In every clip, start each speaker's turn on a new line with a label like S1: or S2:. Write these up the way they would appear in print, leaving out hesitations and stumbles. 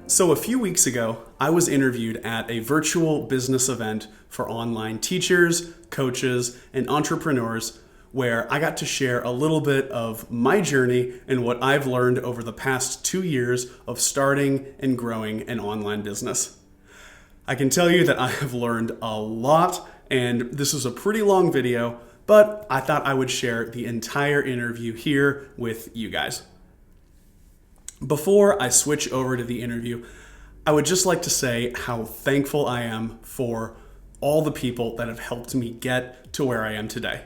S1: So, a few weeks ago, I was interviewed at a virtual business event for online teachers, coaches, and entrepreneurs where I got to share a little bit of my journey and what I've learned over the past 2 years of starting and growing an online business. I can tell you that I have learned a lot, and this is a pretty long video, but I thought I would share the entire interview here with you guys. Before I switch over to the interview, I would just like to say how thankful I am for all the people that have helped me get to where I am today.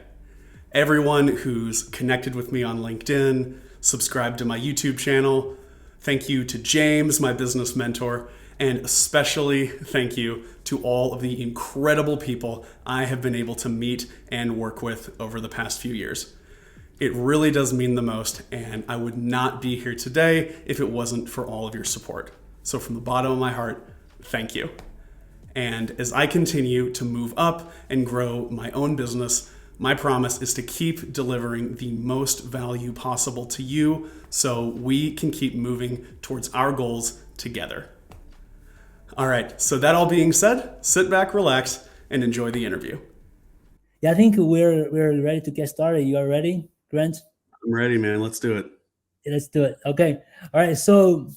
S1: Everyone who's connected with me on LinkedIn, subscribed to my YouTube channel. Thank you to James, my business mentor, and especially thank you to all of the incredible people I have been able to meet and work with over the past few years. It really does mean the most, and I would not be here today if it wasn't for all of your support. So from the bottom of my heart, thank you. And as I continue to move up and grow my own business, my promise is to keep delivering the most value possible to you so we can keep moving towards our goals together. All right, so that all being said, sit back, relax, and enjoy the interview.
S2: Yeah, I think we're ready to get started. You are ready, Grant?
S1: I'm ready, man. Let's do it.
S2: Yeah, let's do it. Okay. All right. So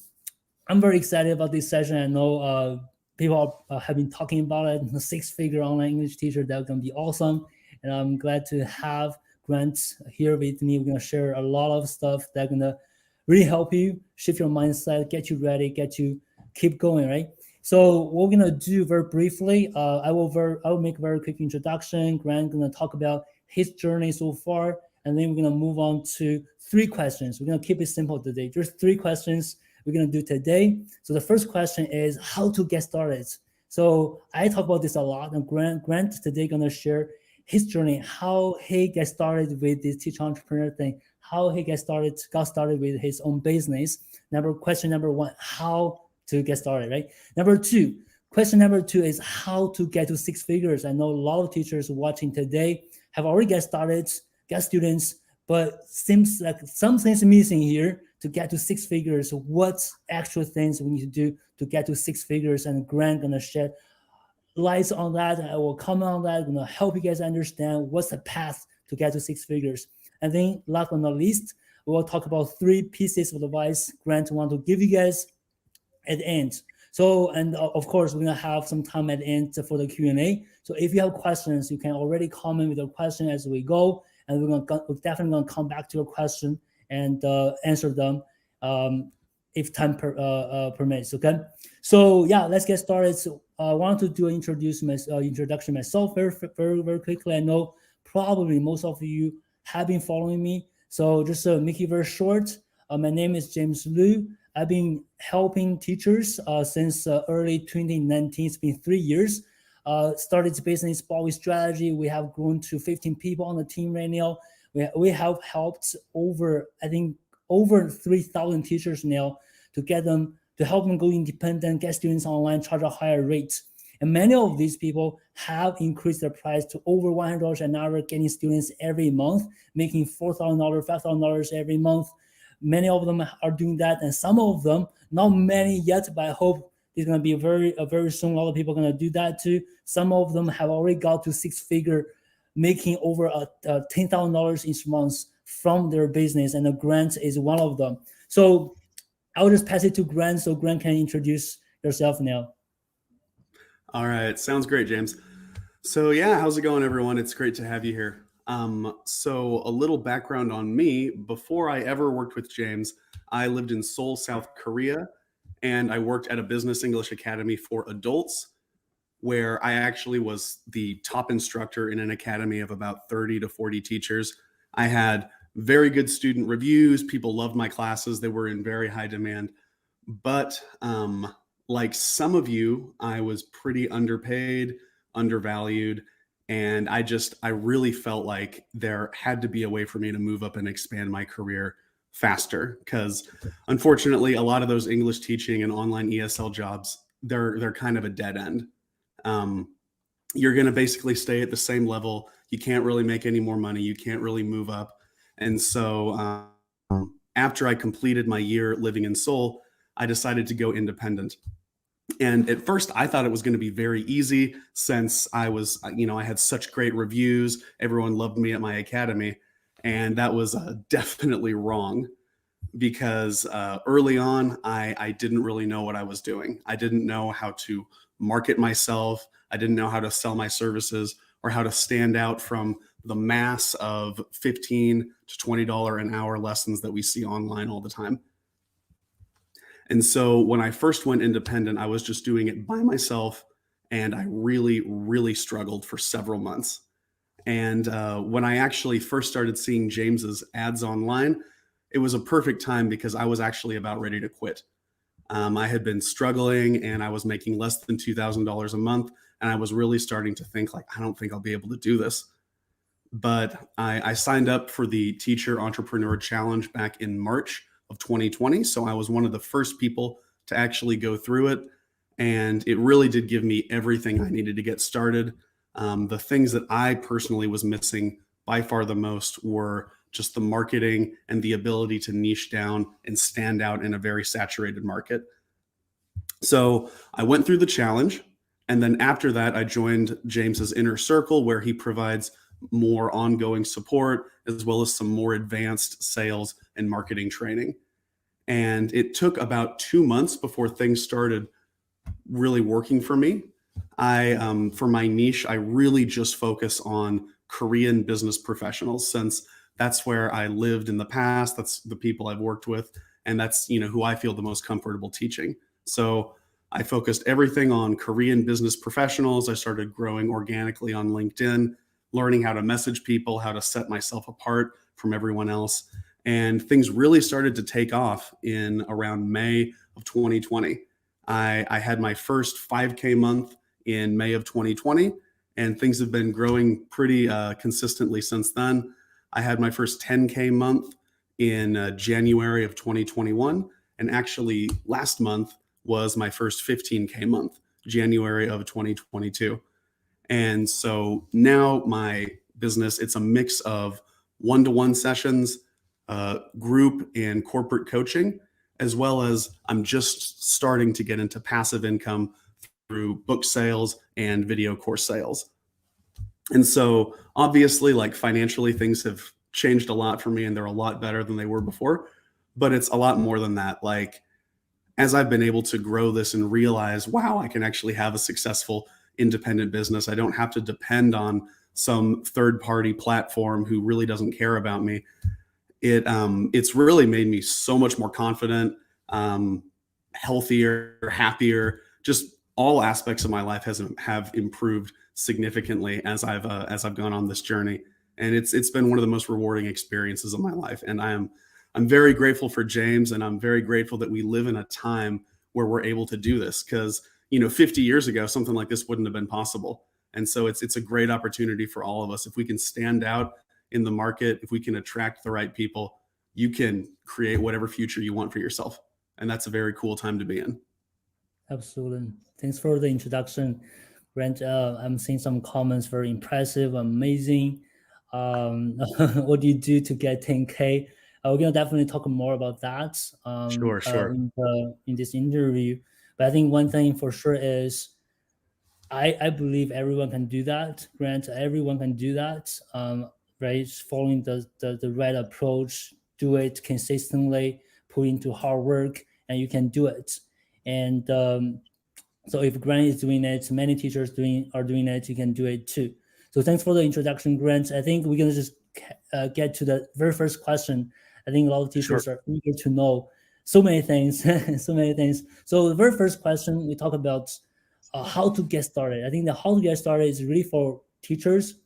S2: I'm very excited about this session. I know people have been talking about it. The six-figure online English teacher, that's gonna be awesome. And I'm glad to have Grant here with me. We're gonna share a lot of stuff that's gonna really help you shift your mindset, get you ready, get you keep going, right? So what we're gonna do very briefly, I will make a very quick introduction. Grant gonna talk about his journey so far, and then we're gonna move on to three questions. We're gonna keep it simple today. There's three questions we're gonna do today. So the first question is how to get started. So I talk about this a lot, and Grant today gonna share his journey, how he got started with this teacher entrepreneur thing, how he got started with his own business. Question number one, how to get started, right? Question number two is how to get to six figures. I know a lot of teachers watching today have already get started, get students, but seems like something's missing here to get to six figures. What actual things we need to do to get to six figures? And Grant gonna shed lights on that. I will comment on that. I'm gonna help you guys understand what's the path to get to six figures. And then last but not least, we will talk about three pieces of advice Grant want to give you guys at the end. So, and of course, we're gonna have some time at the end for the Q&A. So if you have questions, you can already comment with your question as we go, and we're definitely gonna come back to your question and answer them if time permits. Okay. So yeah, let's get started. So I want to do an introduction myself very quickly. I know probably most of you have been following me, so just make it very short. My name is James Liu. I've been helping teachers since early 2019. It's been 3 years. Started the business Bowie Strategy. We have grown to 15 people on the team right now. We have helped over 3,000 teachers now to help them go independent, get students online, charge a higher rate. And many of these people have increased their price to over $100 an hour, getting students every month, making $4,000, $5,000 every month. Many of them are doing that, and some of them, not many yet, but I hope it's going to be very soon. A lot of people are going to do that too. Some of them have already got to six figure, making over $10,000 each month from their business, and the Grant is one of them. So I'll just pass it to Grant, so Grant can introduce yourself now.
S1: All right, sounds great, James. So yeah, how's it going, everyone? It's great to have you here. So a little background on me. Before I ever worked with James, I lived in Seoul, South Korea, and I worked at a business English academy for adults where I actually was the top instructor in an academy of about 30 to 40 teachers. I had very good student reviews. People loved my classes. They were in very high demand. But like some of you, I was pretty underpaid, undervalued. And I really felt like there had to be a way for me to move up and expand my career faster. Because unfortunately, a lot of those English teaching and online ESL jobs, they're kind of a dead end. You're going to basically stay at the same level. You can't really make any more money. You can't really move up. And so after I completed my year living in Seoul, I decided to go independent. And at first, I thought it was going to be very easy since I was, I had such great reviews. Everyone loved me at my academy. And that was definitely wrong because early on, I didn't really know what I was doing. I didn't know how to market myself. I didn't know how to sell my services or how to stand out from the mass of $15 to $20 an hour lessons that we see online all the time. And so when I first went independent, I was just doing it by myself, and I really, really struggled for several months. And when I actually first started seeing James's ads online, it was a perfect time because I was actually about ready to quit. I had been struggling and I was making less than $2,000 a month. And I was really starting to think like, I don't think I'll be able to do this. But I signed up for the Teacher Entrepreneur Challenge back in March of 2020. So I was one of the first people to actually go through it. And it really did give me everything I needed to get started. The things that I personally was missing by far the most were just the marketing and the ability to niche down and stand out in a very saturated market. So I went through the challenge. And then after that, I joined James's inner circle, where he provides more ongoing support, as well as some more advanced sales and marketing training. And it took about 2 months before things started really working for me. For my niche, I really just focus on Korean business professionals, since that's where I lived in the past. That's the people I've worked with, and that's, who I feel the most comfortable teaching. So I focused everything on Korean business professionals. I started growing organically on LinkedIn, learning how to message people, how to set myself apart from everyone else. And things really started to take off in around May of 2020. I had my first 5K month in May of 2020, and things have been growing pretty consistently since then. I had my first 10K month in January of 2021. And actually last month was my first 15K month, January of 2022. And so now my business, it's a mix of one-to-one sessions, group and corporate coaching, as well as I'm just starting to get into passive income through book sales and video course sales. And so obviously, like, financially, things have changed a lot for me, and they're a lot better than they were before, but it's a lot more than that. Like, as I've been able to grow this and realize, wow, I can actually have a successful independent business. I don't have to depend on some third-party platform who really doesn't care about me. It's really made me so much more confident, healthier, happier. Just all aspects of my life have improved significantly as I've gone on this journey, and it's been one of the most rewarding experiences of my life. And I'm very grateful for James, and I'm very grateful that we live in a time where we're able to do this, because 50 years ago, something like this wouldn't have been possible. And so it's a great opportunity for all of us. If we can stand out in the market, if we can attract the right people, you can create whatever future you want for yourself. And that's a very cool time to be in.
S2: Absolutely. Thanks for the introduction, Grant. I'm seeing some comments, very impressive, amazing. What do you do to get 10K? We're gonna definitely talk more about that
S1: Sure.
S2: In this interview. But I think one thing for sure is I believe everyone can do that, Grant. Everyone can do that, right? Following the right approach, do it consistently, put into hard work, and you can do it. And so if Grant is doing it, many teachers are doing it, you can do it too. So thanks for the introduction, Grant. I think we're gonna just get to the very first question. I think a lot of teachers are eager to know so many things, so many things. So the very first question, we talk about how to get started. I think the how to get started is really for teachers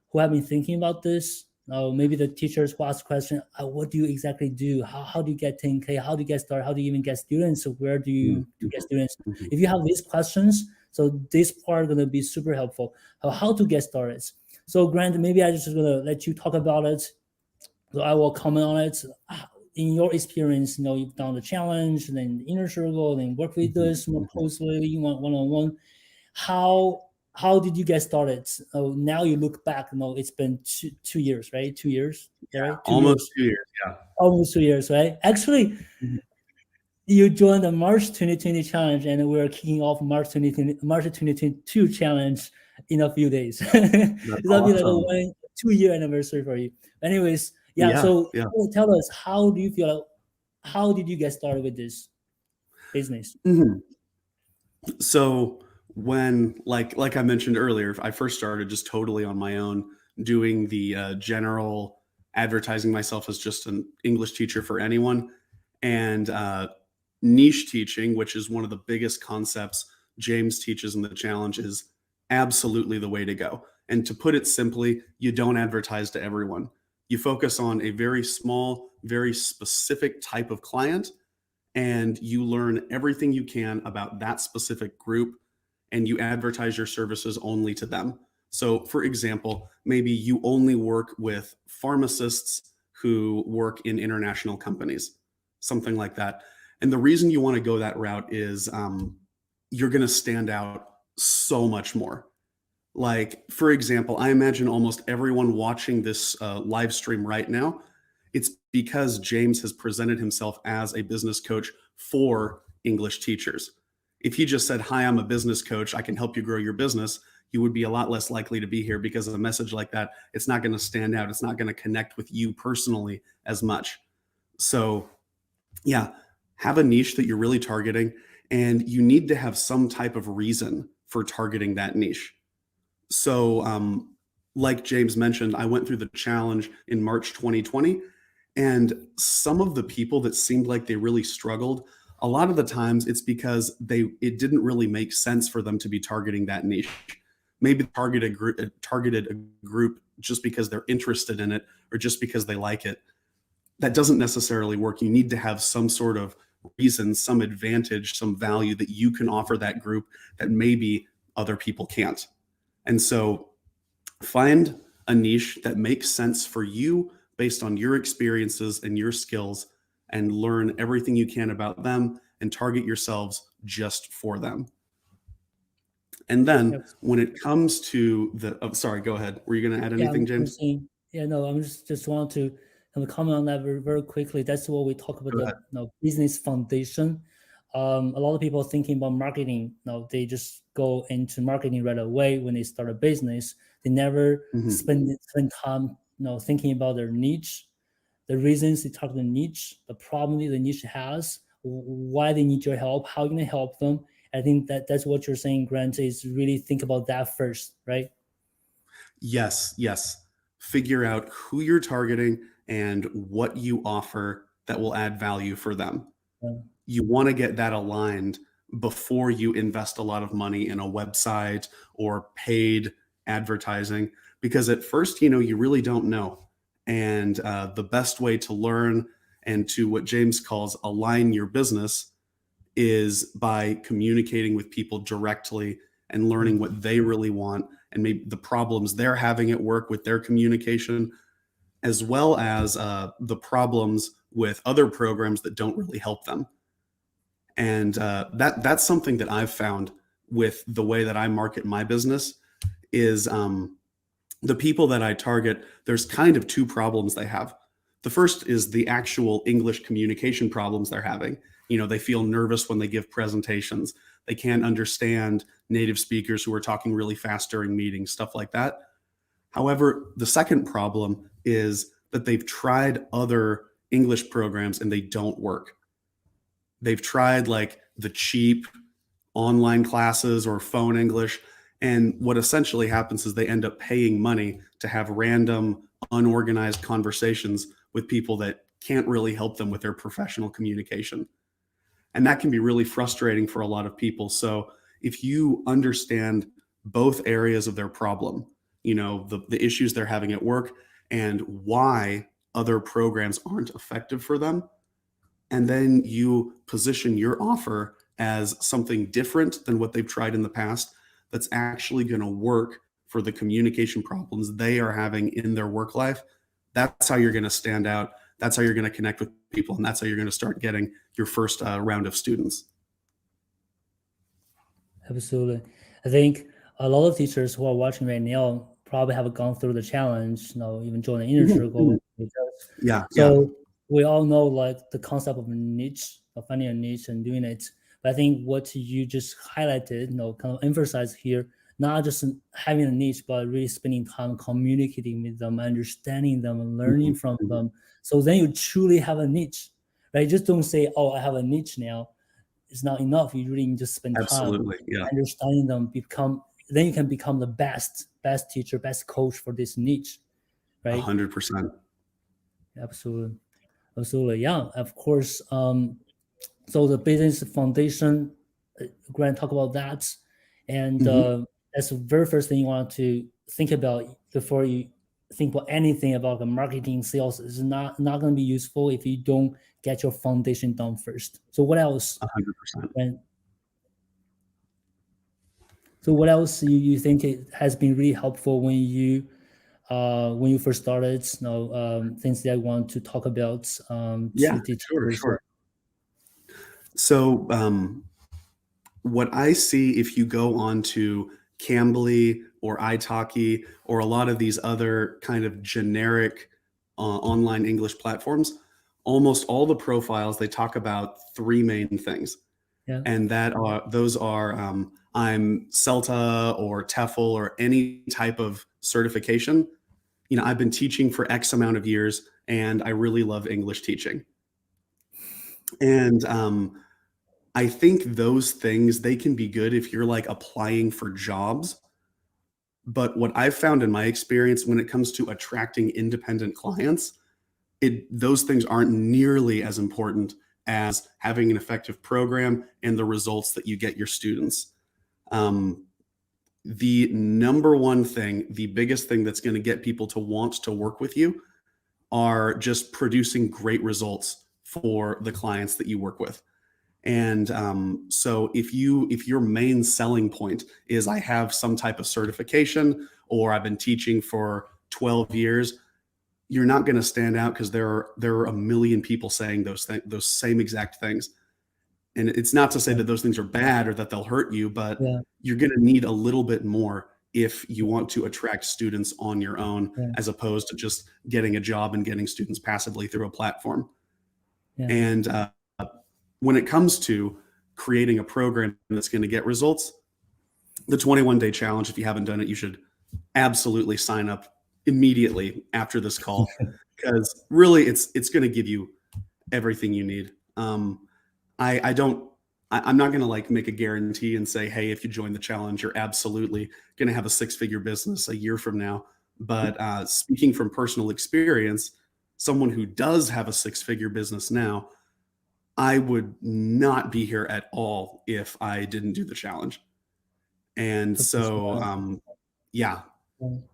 S2: who have been thinking about this. Maybe the teachers who ask question, what do you exactly do? How do you get 10K? How do you get started? How do you even get students? So where do you get students? If you have these questions, so this part is going to be super helpful. How to get started. So Grant, maybe I just going to let you talk about it. So I will comment on it. In your experience, you've done the challenge, then the inner circle, then work with this more closely, one-on-one. How how did you get started? Oh, now you look back, it's been 2 years, right? 2 years, is that right? Two
S1: Almost
S2: years,
S1: 2 years. Yeah.
S2: almost 2 years, right? Actually,
S1: Mhm.
S2: you joined the March 2020 challenge, and we're kicking off March 2022 challenge in a few days.
S1: That's
S2: It'll be like a
S1: awesome.
S2: 2 year anniversary for you. Anyways, yeah.
S1: Yeah,
S2: So
S1: yeah.
S2: tell us, how do you feel? How did you get started with this business?
S1: Mhm. So when like I mentioned earlier, I first started just totally on my own, doing the general advertising myself as just an English teacher for anyone, and niche teaching, which is one of the biggest concepts James teaches in the challenge, is absolutely the way to go. And to put it simply, you don't advertise to everyone. You focus on a very small, very specific type of client, and you learn everything you can about that specific group, and you advertise your services only to them. So, for example, maybe you only work with pharmacists who work in international companies, something like that. And the reason you want to go that route is you're going to stand out so much more. Like, for example, I imagine almost everyone watching this live stream right now, it's because James has presented himself as a business coach for English teachers. If he just said, "Hi, I'm a business coach, I can help you grow your business," you would be a lot less likely to be here, because of a message like that, it's not going to stand out. It's not going to connect with you personally as much. So, yeah, have a niche that you're really targeting, and you need to have some type of reason for targeting that niche. So, like James mentioned, I went through the challenge in March 2020, and some of the people that seemed like they really struggled, a lot of the times it's because it didn't really make sense for them to be targeting that niche. Maybe targeted a group just because they're interested in it, or just because they like it. That doesn't necessarily work. You need to have some sort of reason, some advantage, some value that you can offer that group that maybe other people can't. And so find a niche that makes sense for you based on your experiences and your skills, and learn everything you can about them, and target yourselves just for them. And then
S2: Yes.
S1: when it comes to sorry, go ahead. Were you going to add
S2: Yeah,
S1: anything,
S2: I'm
S1: James?
S2: saying, yeah, no, I'm just want to comment on that very quickly. That's what we talk about,
S1: Go
S2: the
S1: ahead.
S2: business foundation. A lot of people thinking about marketing, they just go into marketing right away when they start a business. They never
S1: Mhm.
S2: spend time, thinking about their niche, the reasons they target the niche, the problem that the niche has, why they need your help, how you can help them. I think that's what you're saying, Grant, is really think about that first, right?
S1: Yes, yes. Figure out who you're targeting and what you offer that will add value for them.
S2: Yeah.
S1: You want to get that aligned before you invest a lot of money in a website or paid advertising, because at first, you really don't know. And the best way to learn, and to what James calls align your business, is by communicating with people directly and learning
S2: Mm.
S1: what they really want, and maybe the problems they're having at work with their communication, as well as the problems with other programs that don't really help them. And that's something that I've found with the way that I market my business is the people that I target. There's kind of two problems they have. The first is the actual English communication problems they're having. They feel nervous when they give presentations. They can't understand native speakers who are talking really fast during meetings, stuff like that. However, the second problem is that they've tried other English programs and they don't work. They've tried like the cheap online classes or phone English. And what essentially happens is they end up paying money to have random, unorganized conversations with people that can't really help them with their professional communication. And that can be really frustrating for a lot of people. So if you understand both areas of their problem, the issues they're having at work and why other programs aren't effective for them, and then you position your offer as something different than what they've tried in the past, that's actually going to work for the communication problems they are having in their work life, that's how you're going to stand out. That's how you're going to connect with people. And that's how you're going to start getting your first round of students.
S2: Absolutely. I think a lot of teachers who are watching right now probably have gone through the challenge, even join the inner circle.
S1: Yeah, yeah,
S2: So we all know like the concept of a niche, of finding a niche and doing it. But I think what you just highlighted, kind of emphasize here, not just having a niche, but really spending time communicating with them, understanding them, and learning from them. So then you truly have a niche, right? Just don't say, "Oh, I have a niche now." It's not enough. You really need to spend time
S1: absolutely. Yeah,
S2: understanding them. Then you can become the best teacher, best coach for this niche, right?
S1: 100%.
S2: Absolutely. Absolutely, yeah, of course. So the business foundation, Grant talk about that, and
S1: Hmm.
S2: that's the very first thing you want to think about before you think about anything about the marketing sales. Is not going to be useful if you don't get your foundation done first. So what else?
S1: 100%.
S2: And so what else you think it has been really helpful when you first started? Things that I want to talk about
S1: Yeah,
S2: to
S1: sure,
S2: teachers.
S1: sure. So, what I see if you go on to Cambly or italki or a lot of these other kind of generic online English platforms, almost all the profiles they talk about three main things,
S2: Yeah.
S1: and those are I'm CELTA or TEFL or any type of certification. I've been teaching for X amount of years, and I really love English teaching, and I think those things, they can be good if you're like applying for jobs. But what I've found in my experience when it comes to attracting independent clients, those things aren't nearly as important as having an effective program and the results that you get your students. Um, the number one thing, the biggest thing that's going to get people to want to work with you are just producing great results for the clients that you work with. And so if your main selling point is I have some type of certification or I've been teaching for 12 years, you're not going to stand out because there are a million people saying those same exact things. And it's not to say that those things are bad or that they'll hurt you, but
S2: Yeah.
S1: you're going to need a little bit more if you want to attract students on your own,
S2: Yeah.
S1: as opposed to just getting a job and getting students passively through a platform.
S2: Yeah.
S1: And when it comes to creating a program that's going to get results, the 21-day challenge, if you haven't done it, you should absolutely sign up immediately after this call, because really it's going to give you everything you need. I don't, I'm not going to like make a guarantee and say, hey, if you join the challenge, you're absolutely going to have a 6-figure business a year from now. But speaking from personal experience, someone who does have a 6-figure business now, I would not be here at all if I didn't do the challenge. And so, yeah,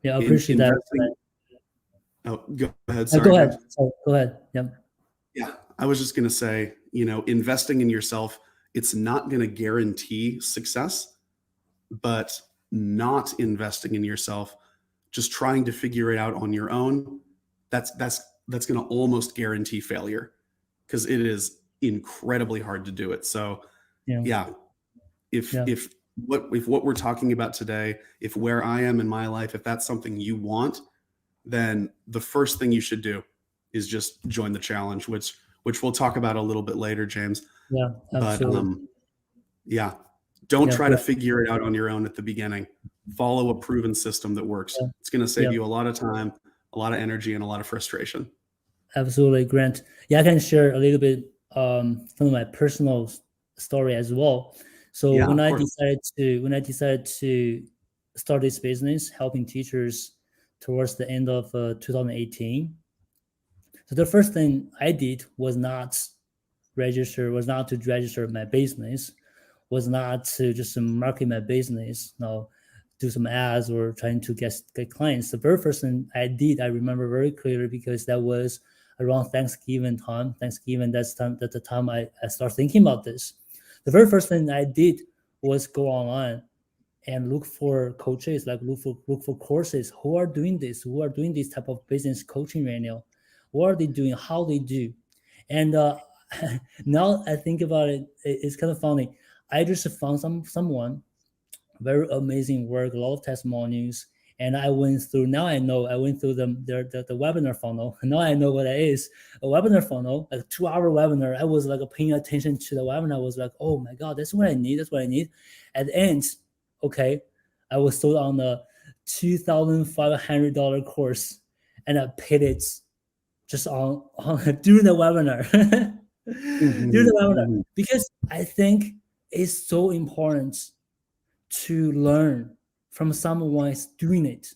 S2: Yeah, I appreciate that.
S1: investing. Oh, go ahead. Sorry,
S2: Go ahead.
S1: James.
S2: So go ahead. Yeah.
S1: Yeah, I was just going to say, investing in yourself, it's not going to guarantee success, but not investing in yourself, just trying to figure it out on your own, that's going to almost guarantee failure, because it is incredibly hard to do it. So,
S2: Yeah.
S1: yeah, if
S2: Yeah.
S1: what we're talking about today, if where I am in my life, if that's something you want, then the first thing you should do is just join the challenge, which we'll talk about a little bit later, James.
S2: Yeah.
S1: But
S2: Absolutely.
S1: yeah, don't
S2: Yeah.
S1: try to
S2: Great.
S1: figure it out on your own at the beginning. Follow a proven system that works.
S2: Yeah.
S1: It's going to save
S2: Yeah.
S1: you a lot of time, a lot of energy, and a lot of frustration.
S2: Absolutely, Grant. Yeah, I can share a little bit from my personal story as well. So
S1: Yeah, of course.
S2: when I decided to start this business, helping teachers towards the end of 2018. So the first thing I did was not to register my business, was not to just market my business, do some ads or trying to get clients. The very first thing I did, I remember very clearly, because that was around Thanksgiving time. That's the time I started thinking about this. The very first thing I did was go online and look for coaches, like look for courses who are doing this type of business coaching right now. What are they doing? How they do? And now I think about it, it's kind of funny. I just found someone Very amazing work, a lot of testimonials. And I went through, now I know, I went through the webinar funnel. Now I know what it is. A webinar funnel, like a 2-hour webinar. I was like paying attention to the webinar. I was like, oh my God, that's what I need. That's what I need. At the end, okay, I was sold on a $2,500 course, and I paid it just on during the webinar. During the webinar, because I think it's so important to learn from someone who's doing it,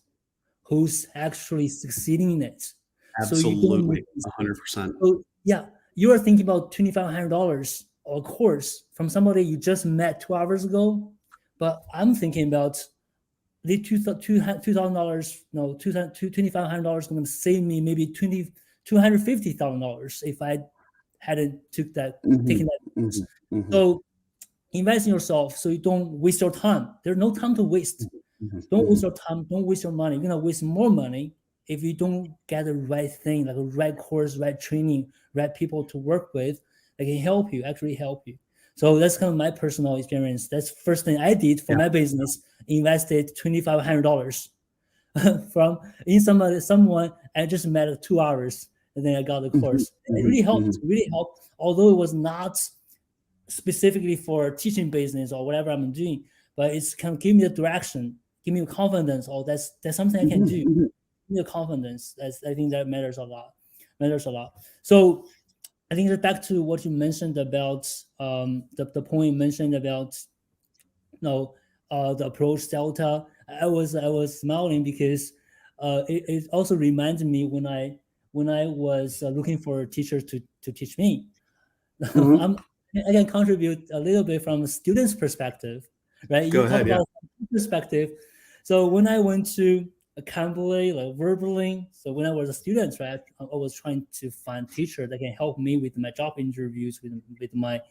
S2: who's actually succeeding in it.
S1: Absolutely, 100%.
S2: So yeah, you are thinking about $2,500 a course from somebody you just met 2 hours ago, but I'm thinking about the $2,000, no, $2,500 going to save me maybe $250,000 if I hadn't taken that course. So invest in yourself so you don't waste your time. There's no time to waste. Don't waste your time. Don't waste your money. You're gonna waste more money if you don't get the right thing, like a right course, right training, right people to work with that can help you, actually help you. So that's kind of my personal experience. That's the first thing I did for my business. Invested $2,500 from in someone I just met 2 hours, and then I got the course. It really helped. It really helped. Although it was not specifically for teaching business or whatever I'm doing, but it's kind of give me the direction, give me confidence. Oh, that's something I can do. Give me the confidence. I think that matters a lot. So I think that back to what you mentioned about the point you mentioned about the approach delta. I was smiling because it also reminded me when I was looking for teachers to teach me. I can contribute a little bit from a student's perspective, right?
S1: Go ahead,
S2: about perspective. So when I went to Cambly, like verbally, so when I was a student, right, I was trying to find teachers that can help me with my job interviews, with my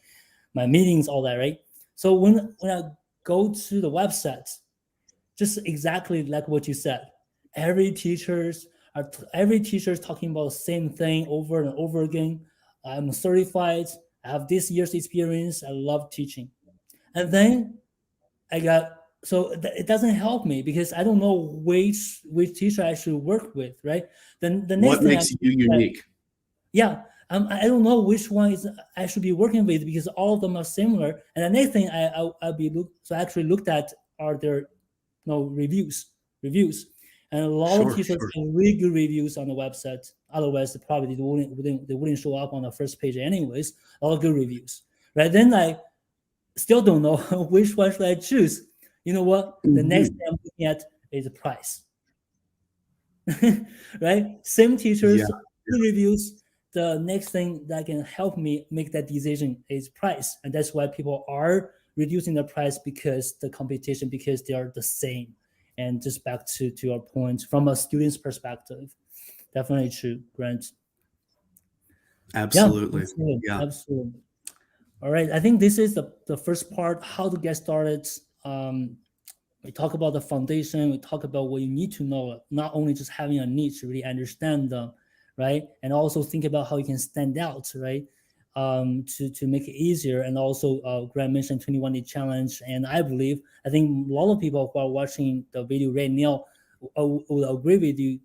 S2: meetings, all that, right? So when I go to the website, just exactly like what you said, every teacher's talking about the same thing over and over again. I'm certified. I have this year's experience. I love teaching. And then I got, so it doesn't help me because I don't know which teacher I should work with, right? Then the next
S1: what makes you unique?
S2: Yeah, I don't know which one is I should be working with because all of them are similar. And the next thing I actually looked at are their reviews, and a lot of teachers have really good reviews on the website. Otherwise, they wouldn't show up on the first page anyways. A lot of good reviews, right? Then I still don't know which one should I choose. You know what? The next thing I'm looking at is the price, right? Same teachers, good reviews. The next thing that can help me make that decision is price, and that's why people are reducing the price because the competition, because they are the same. And just back to your point, from a student's perspective, definitely true, Grant.
S1: Absolutely.
S2: Yeah, absolutely. All right, I think this is the first part, how to get started. We talk about the foundation. We talk about what you need to know, not only just having a niche, really understand them, right? And also think about how you can stand out, right? To make it easier. And also, Grant mentioned 21-day challenge, and I think a lot of people who are watching the video right now will agree with you.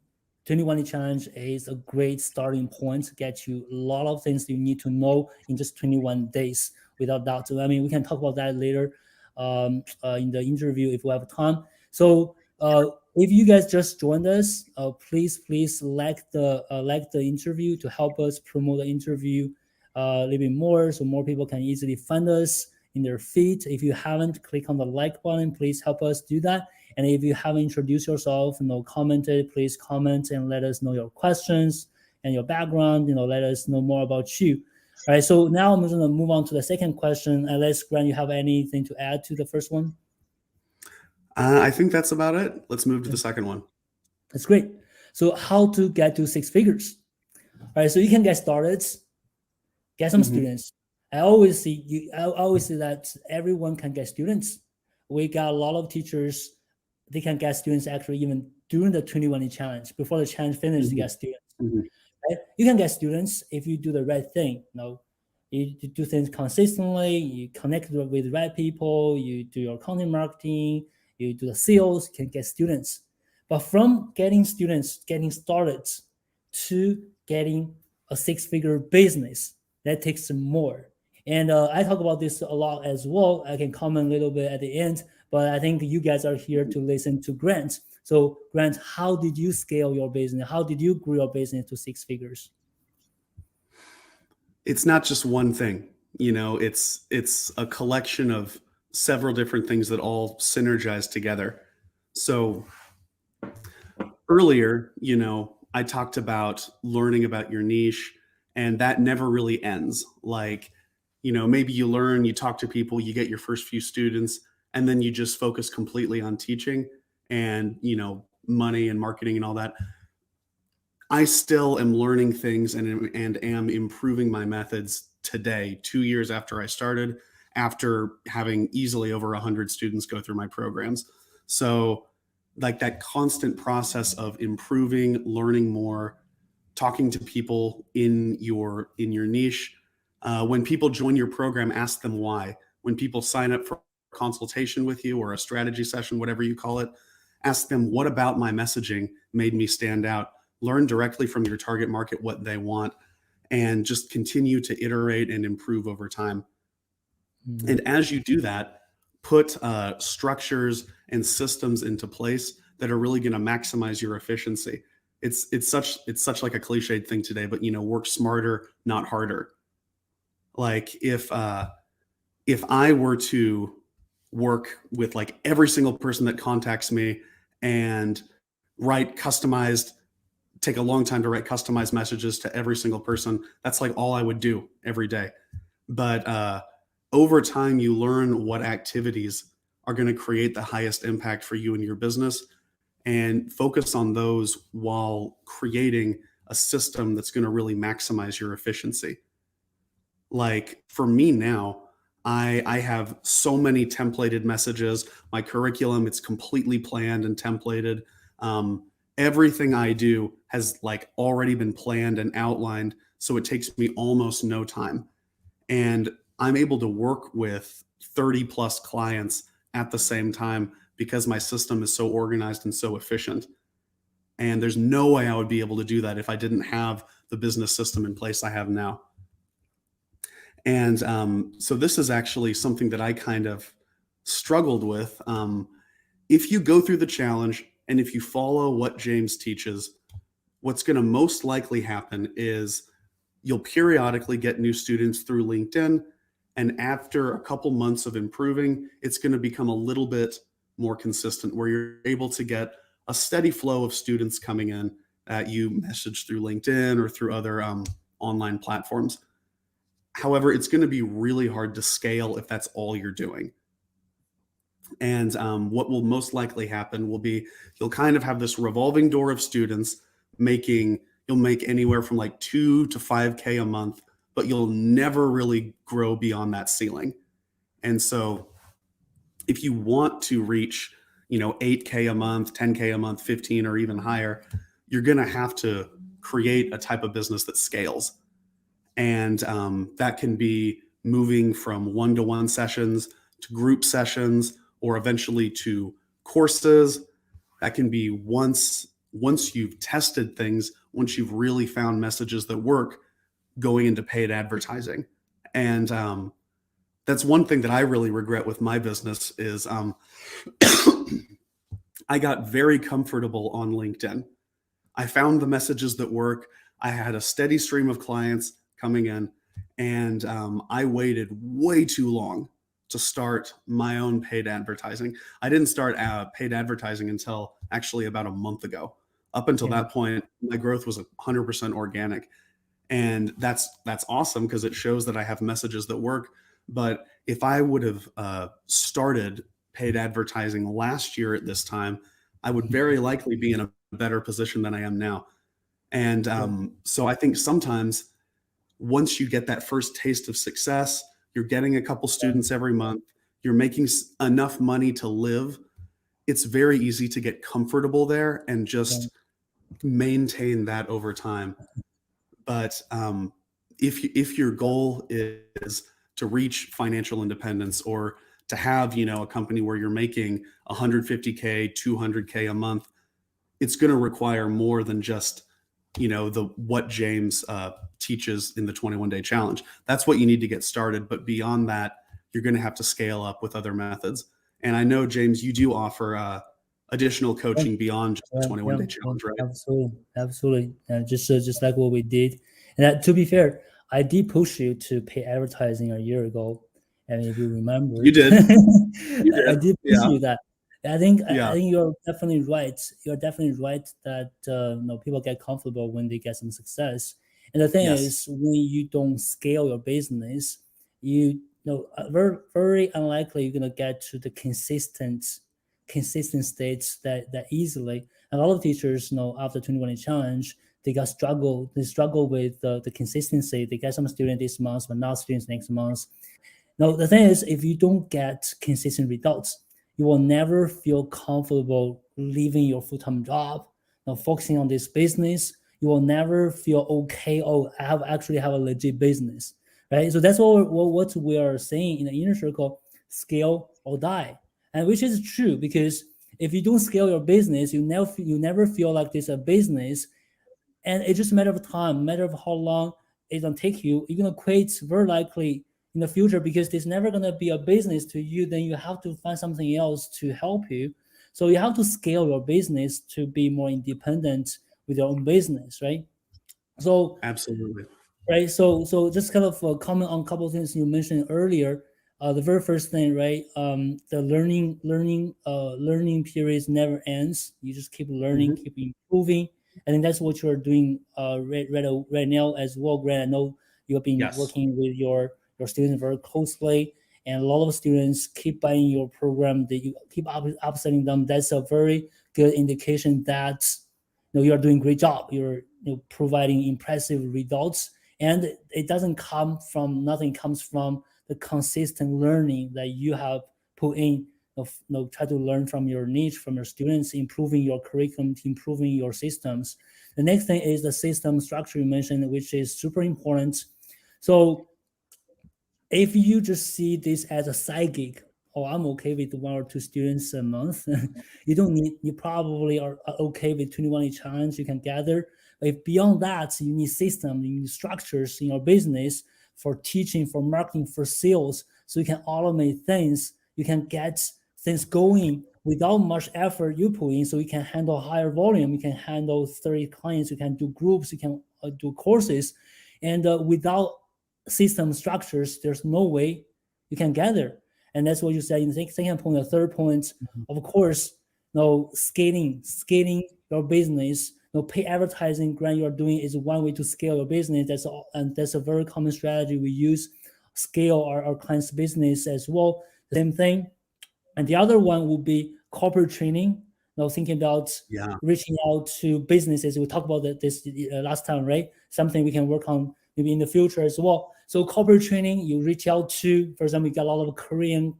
S2: 21-day challenge is a great starting point to get you a lot of things you need to know in just 21 days, without doubt. So, I mean, we can talk about that later in the interview if we have time. So if you guys just joined us, please like the interview to help us promote the interview a little bit more, so more people can easily find us in their feed. If you haven't, click on the like button. Please help us do that. And if you haven't introduced yourself, commented, please comment and let us know your questions and your background. Let us know more about you. All right. So now I'm going to move on to the second question. Unless, Grant, you have anything to add to the first one?
S1: I think that's about it. Let's move to the second one.
S2: That's great. So how to get to 6 figures? All right. So you can get started. Get some students. I always see that everyone can get students. We got a lot of teachers. They can get students actually even during the 21-day challenge. Before the challenge finishes, you get students. Right? You can get students if you do the right thing. You do things consistently. You connect with the right people. You do your content marketing. you do the sales, you can get students. But from getting students, getting started, to getting a six-figure business, that takes more. And I talk about this a lot as well. I can comment a little bit at the end, but I think you guys are here to listen to Grant. So, Grant, how did you scale your business? How did you grow your business to six figures?
S1: It's not just one thing, it's a collection of several different things that all synergize together. So earlier, I talked about learning about your niche, and that never really ends. Like, maybe you learn, you talk to people, you get your first few students, and then you just focus completely on teaching and, money and marketing and all that. I still am learning things and am improving my methods today, 2 years after I started, after having easily over 100 students go through my programs. So like that constant process of improving, learning more, talking to people in your niche. When people join your program, ask them why. When people sign up for a consultation with you or a strategy session, whatever you call it, ask them, what about my messaging made me stand out? Learn directly from your target market what they want, and just continue to iterate and improve over time. Mm-hmm. And as you do that, put structures and systems into place that are really going to maximize your efficiency. It's such like a cliched thing today, but work smarter, not harder. Like if I were to work with like every single person that contacts me and take a long time to write customized messages to every single person, that's like all I would do every day. But over time, you learn what activities are going to create the highest impact for you and your business, and focus on those while creating a system that's going to really maximize your efficiency. Like for me now, I have so many templated messages. My curriculum, it's completely planned and templated. Everything I do has like already been planned and outlined, so it takes me almost no time. And I'm able to work with 30 plus clients at the same time because my system is so organized and so efficient. And there's no way I would be able to do that if I didn't have the business system in place I have now. And so this is actually something that I kind of struggled with. If you go through the challenge and if you follow what James teaches, what's going to most likely happen is you'll periodically get new students through LinkedIn. And after a couple months of improving, it's going to become a little bit more consistent, where you're able to get a steady flow of students coming in that you message through LinkedIn or through other online platforms. However, it's going to be really hard to scale if that's all you're doing. And what will most likely happen will be you'll kind of have this revolving door of students you'll make anywhere from like 2 to 5K a month, but you'll never really grow beyond that ceiling. And so if you want to reach, 8K a month, 10K a month, 15 or even higher, you're going to have to create a type of business that scales. And that can be moving from one-to-one sessions to group sessions, or eventually to courses. That can be once you've tested things, once you've really found messages that work, going into paid advertising. And that's one thing that I really regret with my business is I got very comfortable on LinkedIn. I found the messages that work. I had a steady stream of clients coming in, and I waited way too long to start my own paid advertising. I didn't start paid advertising until actually about a month ago. Up until that point, my growth was 100% organic. And that's awesome because it shows that I have messages that work. But if I would have started paid advertising last year at this time, I would very likely be in a better position than I am now. And so I think sometimes once you get that first taste of success, you're getting a couple students every month, you're making enough money to live, it's very easy to get comfortable there and just maintain that over time. But if your goal is to reach financial independence or to have, a company where you're making 150K, 200K a month, it's going to require more than just, what James teaches in the 21-day challenge. That's what you need to get started. But beyond that, you're going to have to scale up with other methods. And I know, James, you do offer additional coaching beyond just the 21-day challenge, right?
S2: Absolutely. Just like what we did. And to be fair, I did push you to pay advertising a year ago. And if you remember,
S1: you did.
S2: I did push you that. I think you're definitely right. You're definitely right that people get comfortable when they get some success. And the thing is, when you don't scale your business, very, very unlikely you're gonna get to the consistent states that easily. And a lot of teachers, after 21-day challenge, they struggle with the consistency. They get some students this month, but not students next month. Now, the thing is, if you don't get consistent results, you will never feel comfortable leaving your full-time job, focusing on this business. You will never feel okay. Oh, I have a legit business, right? So that's what we are saying in the inner circle: scale or die, and which is true, because if you don't scale your business, you never feel like this a business, and it's just a matter of time, matter of how long it's gonna take you. You're gonna quit very likely in the future, because there's never going to be a business to you. Then you have to find something else to help you. So you have to scale your business to be more independent with your own business, right? So
S1: absolutely,
S2: right. So just kind of comment on a couple of things you mentioned earlier. The very first thing, right? The learning periods never ends. You just keep learning, keep improving. I think that's what you're doing right now as well, Grant. I know you've been working with your students very closely, and a lot of students keep buying your program, that you keep upselling them. That's a very good indication that you are doing a great job. You're providing impressive results, and it doesn't come from nothing. Comes from the consistent learning that you have put in. Try to learn from your niche, from your students, improving your curriculum, improving your systems. The next thing is the system structure you mentioned, which is super important. So if you just see this as a side gig, I'm okay with 1 or 2 students a month, you probably are okay with 21-day challenge you can gather. But if beyond that, you need systems, you need structures in your business for teaching, for marketing, for sales, so you can automate things, you can get things going without much effort you put in, so you can handle higher volume, you can handle 30 clients, you can do groups, you can do courses, and without system structures, there's no way you can gather. And that's what you said in the second point. The third point, of course, scaling your business. Pay advertising, Grant, you're doing is one way to scale your business. That's a very common strategy we use. Scale our clients' business as well. Same thing. And the other one would be corporate training. Thinking about reaching out to businesses. We talked about this last time, right? Something we can work on maybe in the future as well. So corporate training, you reach out to, for example, you got a lot of Korean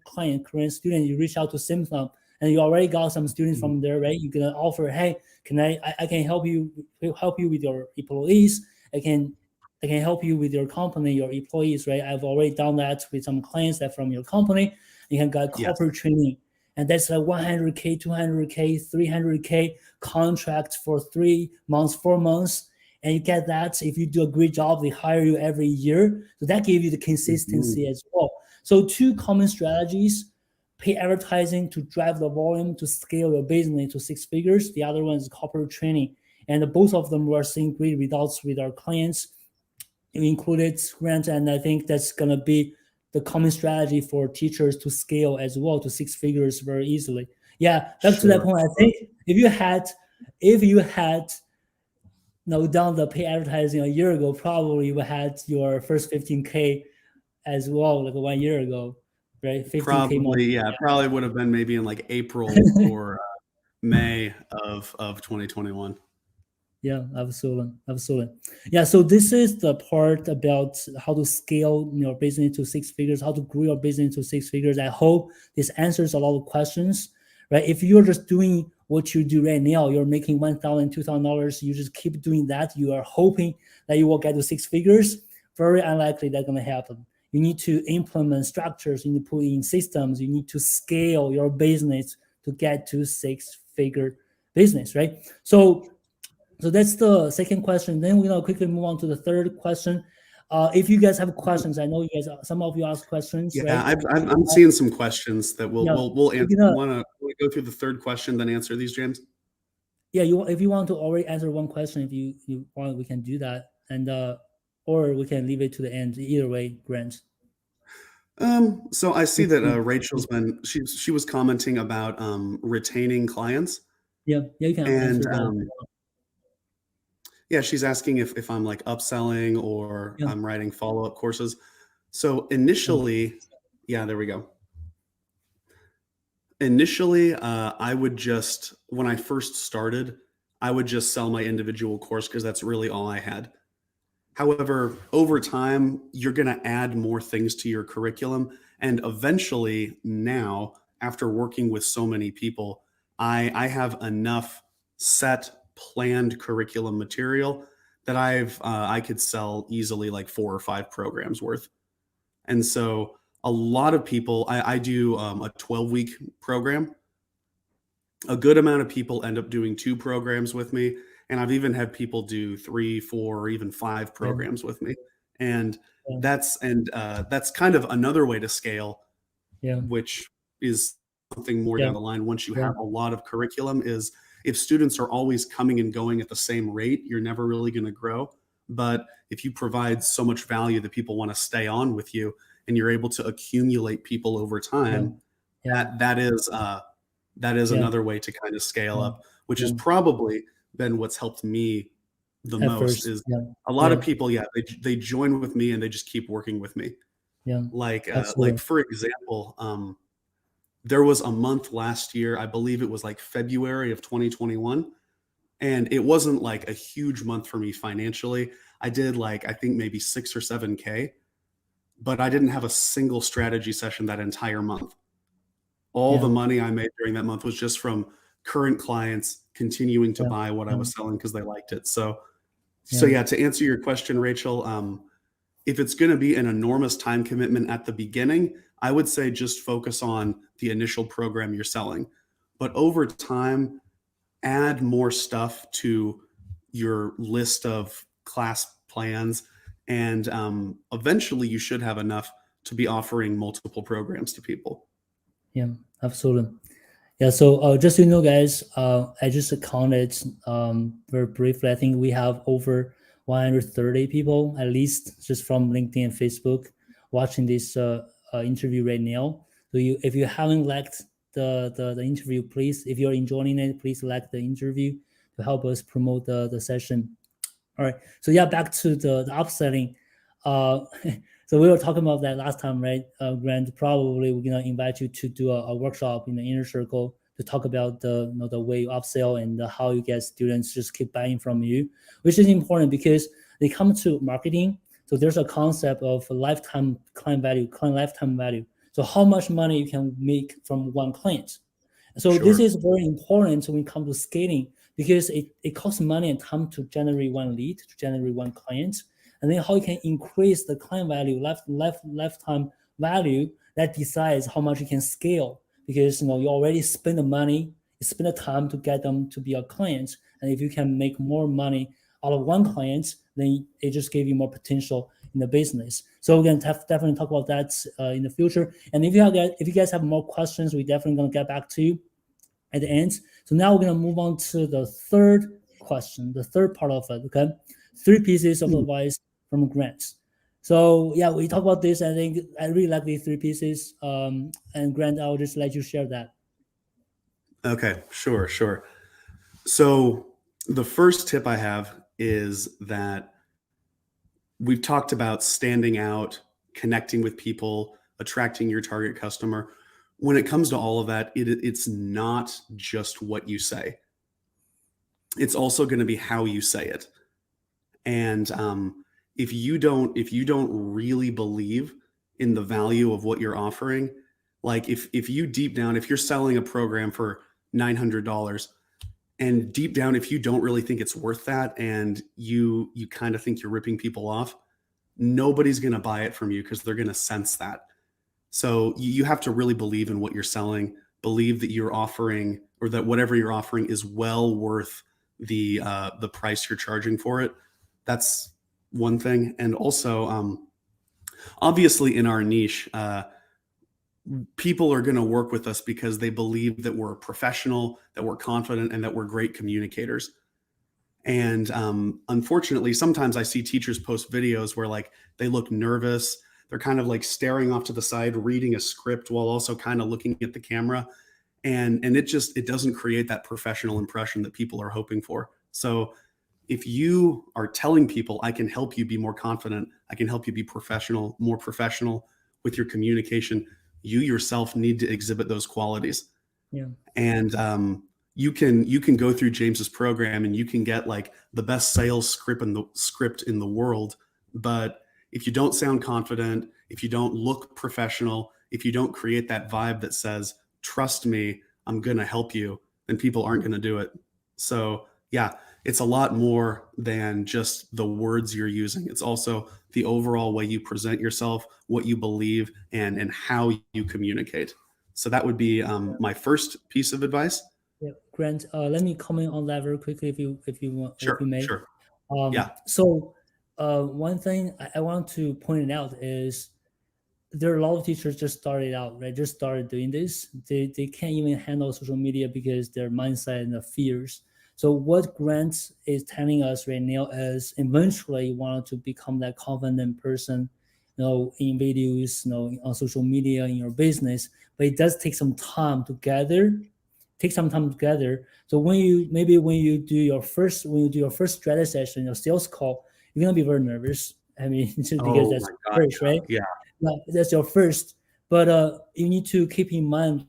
S2: students, you reach out to Simplum, and you already got some students from there, right? You're gonna offer, hey, I can help you with your employees. I can help you with your company, your employees, right? I've already done that with some clients that from your company. You can get corporate training, and that's like 100K, 200K, 300K contract for 3 months, 4 months. And you get that. If you do a great job, they hire you every year. So that gives you the consistency as well. So 2 common strategies: pay advertising to drive the volume, to scale your business to 6 figures. The other one is corporate training. And both of them, we're seeing great results with our clients. You included Grant, and I think that's going to be the common strategy for teachers to scale as well to 6 figures very easily. Yeah, back to that point. I think if you had done the pay advertising a year ago, probably you had your first 15K as well, like 1 year ago, right?
S1: 15K probably would have been maybe in like April or May of 2021.
S2: Yeah, absolutely. Yeah, so this is the part about how to scale your business to 6 figures, how to grow your business to 6 figures. I hope this answers a lot of questions, right? If you're just doing what you do right now, you're making $1,000, $2,000, you just keep doing that, you are hoping that you will get to 6 figures, very unlikely that's going to happen. you need to implement structures, you need to put in systems, you need to scale your business to get to 6-figure business, right? So that's the second question. Then we're gonna quickly move on to the third question. If you guys have questions, I know you guys, some of you ask questions,
S1: Yeah,
S2: right?
S1: I'm seeing some questions that
S2: Yeah,
S1: we'll answer.
S2: gonna,
S1: Want to go through the third question, then answer these, James?
S2: yeah, if you want to already answer one question, if you want, we can do that, and or we can leave it to the end. Either way, Grant.
S1: So I see that Rachel's been she was commenting about retaining clients,
S2: Yeah, you can
S1: and
S2: answer that.
S1: yeah, she's asking if I'm like upselling or
S2: Yeah,
S1: I'm writing follow-up courses. So initially, yeah, there we go. Initially, I would just, when I first started, I would just sell my individual course because that's really all I had. However, over time, you're going to add more things to your curriculum. And eventually, now, after working with so many people, I have enough set planned curriculum material that I could sell easily like 4 or 5 programs worth. And so a lot of people, I do a 12-week program. A good amount of people end up doing 2 programs with me, and I've even had people do 3, 4, or even 5
S2: yeah,
S1: programs with me. And
S2: yeah,
S1: that's kind of another way to scale,
S2: yeah,
S1: which is something more
S2: yeah,
S1: down the line once you
S2: yeah,
S1: have a lot of curriculum, is if students are always coming and going at the same rate, you're never really going to grow. But if you provide so much value that people want to stay on with you and you're able to accumulate people over
S2: yeah,
S1: time,
S2: yeah,
S1: that is
S2: yeah,
S1: another way to kind of scale
S2: yeah,
S1: up, which has
S2: yeah.
S1: probably been what's helped me the
S2: At
S1: most.
S2: first,
S1: Is
S2: yeah,
S1: a lot
S2: yeah,
S1: of people, yeah, they join with me and they just keep working with me.
S2: yeah,
S1: Like
S2: absolutely.
S1: for example, there was a month last year, I believe it was like February of 2021, and it wasn't like a huge month for me financially. I did like I think maybe 6 or 7K, but I didn't have a single strategy session that entire month. All
S2: Yeah,
S1: the money I made during that month was just from current clients continuing to
S2: yeah,
S1: buy what I
S2: yeah,
S1: was selling because they liked it. So
S2: yeah,
S1: yeah, to answer your question, Rachel, if it's going to be an enormous time commitment at the beginning, I would say just focus on the initial program you're selling. But over time, add more stuff to your list of class plans, and eventually you should have enough to be offering multiple programs to people.
S2: yeah, absolutely. Yeah, so just so you know, guys, I just counted very briefly. I think we have over 130 people, at least, just from LinkedIn and Facebook, watching this interview right now. So if you haven't liked the interview, please, if you're enjoying it, please like the interview to help us promote the session. All right. So yeah, back to the upselling. Uh, so we were talking about that last time, right? Grant, probably we're gonna invite you to do a workshop in the inner circle to talk about the way you upsell and how you get students just keep buying from you, which is important because they come to marketing. So there's a concept of lifetime client value, client lifetime value. So how much money you can make from one client. So this
S1: Sure.
S2: is very important when it comes to scaling because it costs money and time to generate one lead, to generate one client. And then how you can increase the client value, lifetime value that decides how much you can scale. Because you already spend the money, you spend the time to get them to be a client. And if you can make more money out of one client, then it just gave you more potential in the business. So we're gonna definitely talk about that in the future. And if you guys have more questions, we definitely gonna get back to you at the end. So now we're gonna move on to the third question, the third part of it. Okay, 3 pieces of advice from Grant. So yeah, we talk about this. I think I really like these 3 pieces. And Grant, I'll just let you share that.
S1: Okay, sure. So the first tip I have is that we've talked about standing out, connecting with people, attracting your target customer. When it comes to all of that, it's not just what you say. It's also going to be how you say it. And if you don't really believe in the value of what you're offering, like if you deep down, if you're selling a program for $900, and deep down, if you don't really think it's worth that, and you kind of think you're ripping people off, nobody's going to buy it from you because they're going to sense that. So you have to really believe in what you're selling, believe that you're offering, or that whatever you're offering is well worth the price you're charging for it. That's one thing. And also, obviously in our niche, people are going to work with us because they believe that we're professional, that we're confident, and that we're great communicators. And unfortunately, sometimes I see teachers post videos where like they look nervous. They're kind of like staring off to the side, reading a script while also kind of looking at the camera. And it doesn't create that professional impression that people are hoping for. So if you are telling people, I can help you be more confident, I can help you be professional, more professional with your communication, you yourself need to exhibit those qualities.
S2: Yeah.
S1: And you can go through James's program and you can get like the best sales script in the world. But if you don't sound confident, if you don't look professional, if you don't create that vibe that says, trust me, I'm going to help you, then people aren't going to do it. So yeah, it's a lot more than just the words you're using. It's also the overall way you present yourself, what you believe, and how you communicate. So that would be my first piece of advice.
S2: Yeah, Grant, let me comment on that very quickly if you want, if you may.
S1: Sure. Yeah.
S2: So one thing I want to point it out is there are a lot of teachers just started out, right? Just started doing this. They can't even handle social media because their mindset and the fears. So what Grant is telling us right now is eventually you want to become that confident person, in videos, on social media, in your business. But it does take some time to gather. So when you do your first strategy session, your sales call, you're gonna be very nervous. I mean, just because that's first, right?
S1: Yeah.
S2: That's your first. But you need to keep in mind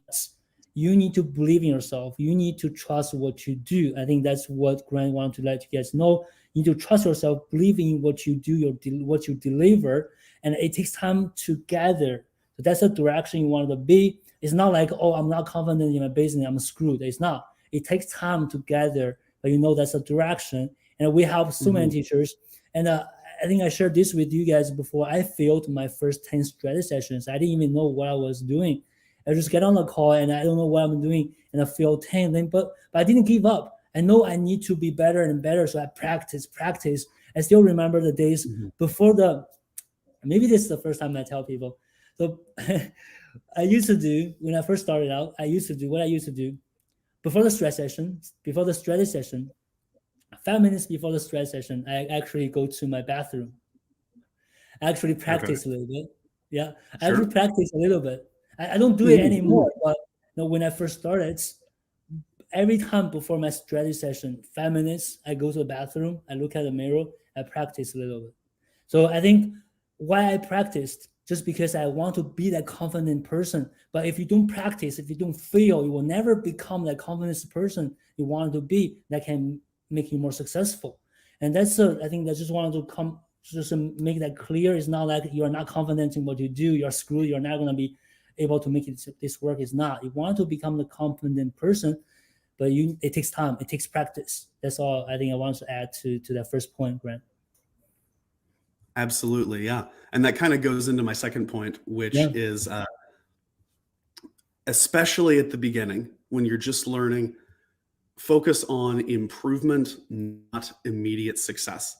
S2: you need to believe in yourself. You need to trust what you do. I think that's what Grant wanted to let you guys know. You need to trust yourself, believe in what you do, what you deliver, and it takes time to gather. So that's the direction you want to be. It's not like, oh, I'm not confident in my business, I'm screwed. It's not. It takes time to gather, but that's a direction. And we have so many teachers. And I think I shared this with you guys before. I failed my first 10 strategy sessions. I didn't even know what I was doing. I just get on the call and I don't know what I'm doing, and I failed 10. But I didn't give up. I know I need to be better and better. So I practice. I still remember the days before maybe this is the first time I tell people. So I used to do, when I first started out, what I used to do before the strategy session, 5 minutes before the strategy session, I actually go to my bathroom. I actually practice a little bit. Yeah, I actually practice a little bit. I don't do it anymore, but when I first started, every time before my strategy session, 5 minutes, I go to the bathroom, I look at the mirror, I practice a little bit. So I think why I practiced, just because I want to be that confident person. But if you don't practice, if you don't fail, you will never become that confident person you want to be that can make you more successful. And that's I think that just wanted to just make that clear. It's not like you're not confident in what you do, you're screwed, you're not going to be able to make this work. Is not. You want to become the confident person, but it takes time, it takes practice. That's all I think I want to add to that first point, Grant.
S1: Absolutely, yeah. And that kind of goes into my second point, which is especially at the beginning, when you're just learning, focus on improvement, not immediate success.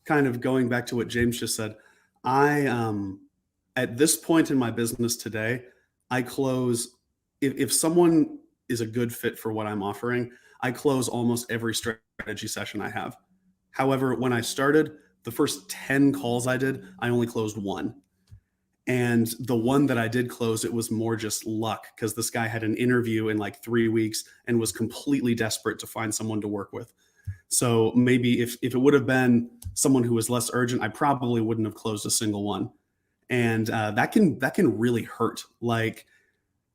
S1: Kind of going back to what James just said, at this point in my business today, I close, if someone is a good fit for what I'm offering, I close almost every strategy session I have. However, when I started, the first 10 calls I did, I only closed one. And the one that I did close, it was more just luck because this guy had an interview in like 3 weeks and was completely desperate to find someone to work with. So maybe if it would have been someone who was less urgent, I probably wouldn't have closed a single one. And that can really hurt. Like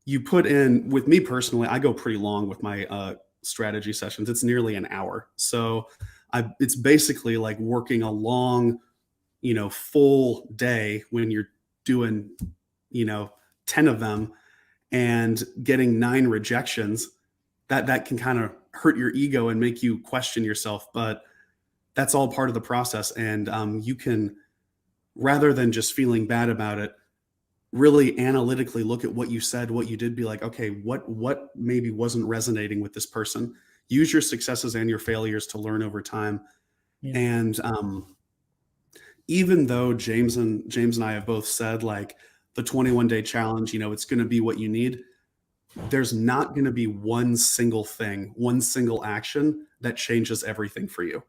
S1: you put in, with me personally, I go pretty long with my strategy sessions. It's nearly an hour. So it's basically like working a long, full day when you're doing, 10 of them and getting 9 rejections. That can kind of hurt your ego and make you question yourself, but that's all part of the process. And you can rather than just feeling bad about it, really analytically look at what you said, what you did, be like, okay, what maybe wasn't resonating with this person. Use your successes and your failures to learn over time.
S2: Yeah.
S1: And even though James and I have both said, like, the 21-day challenge, it's going to be what you need, there's not going to be one single thing, one single action that changes everything for you.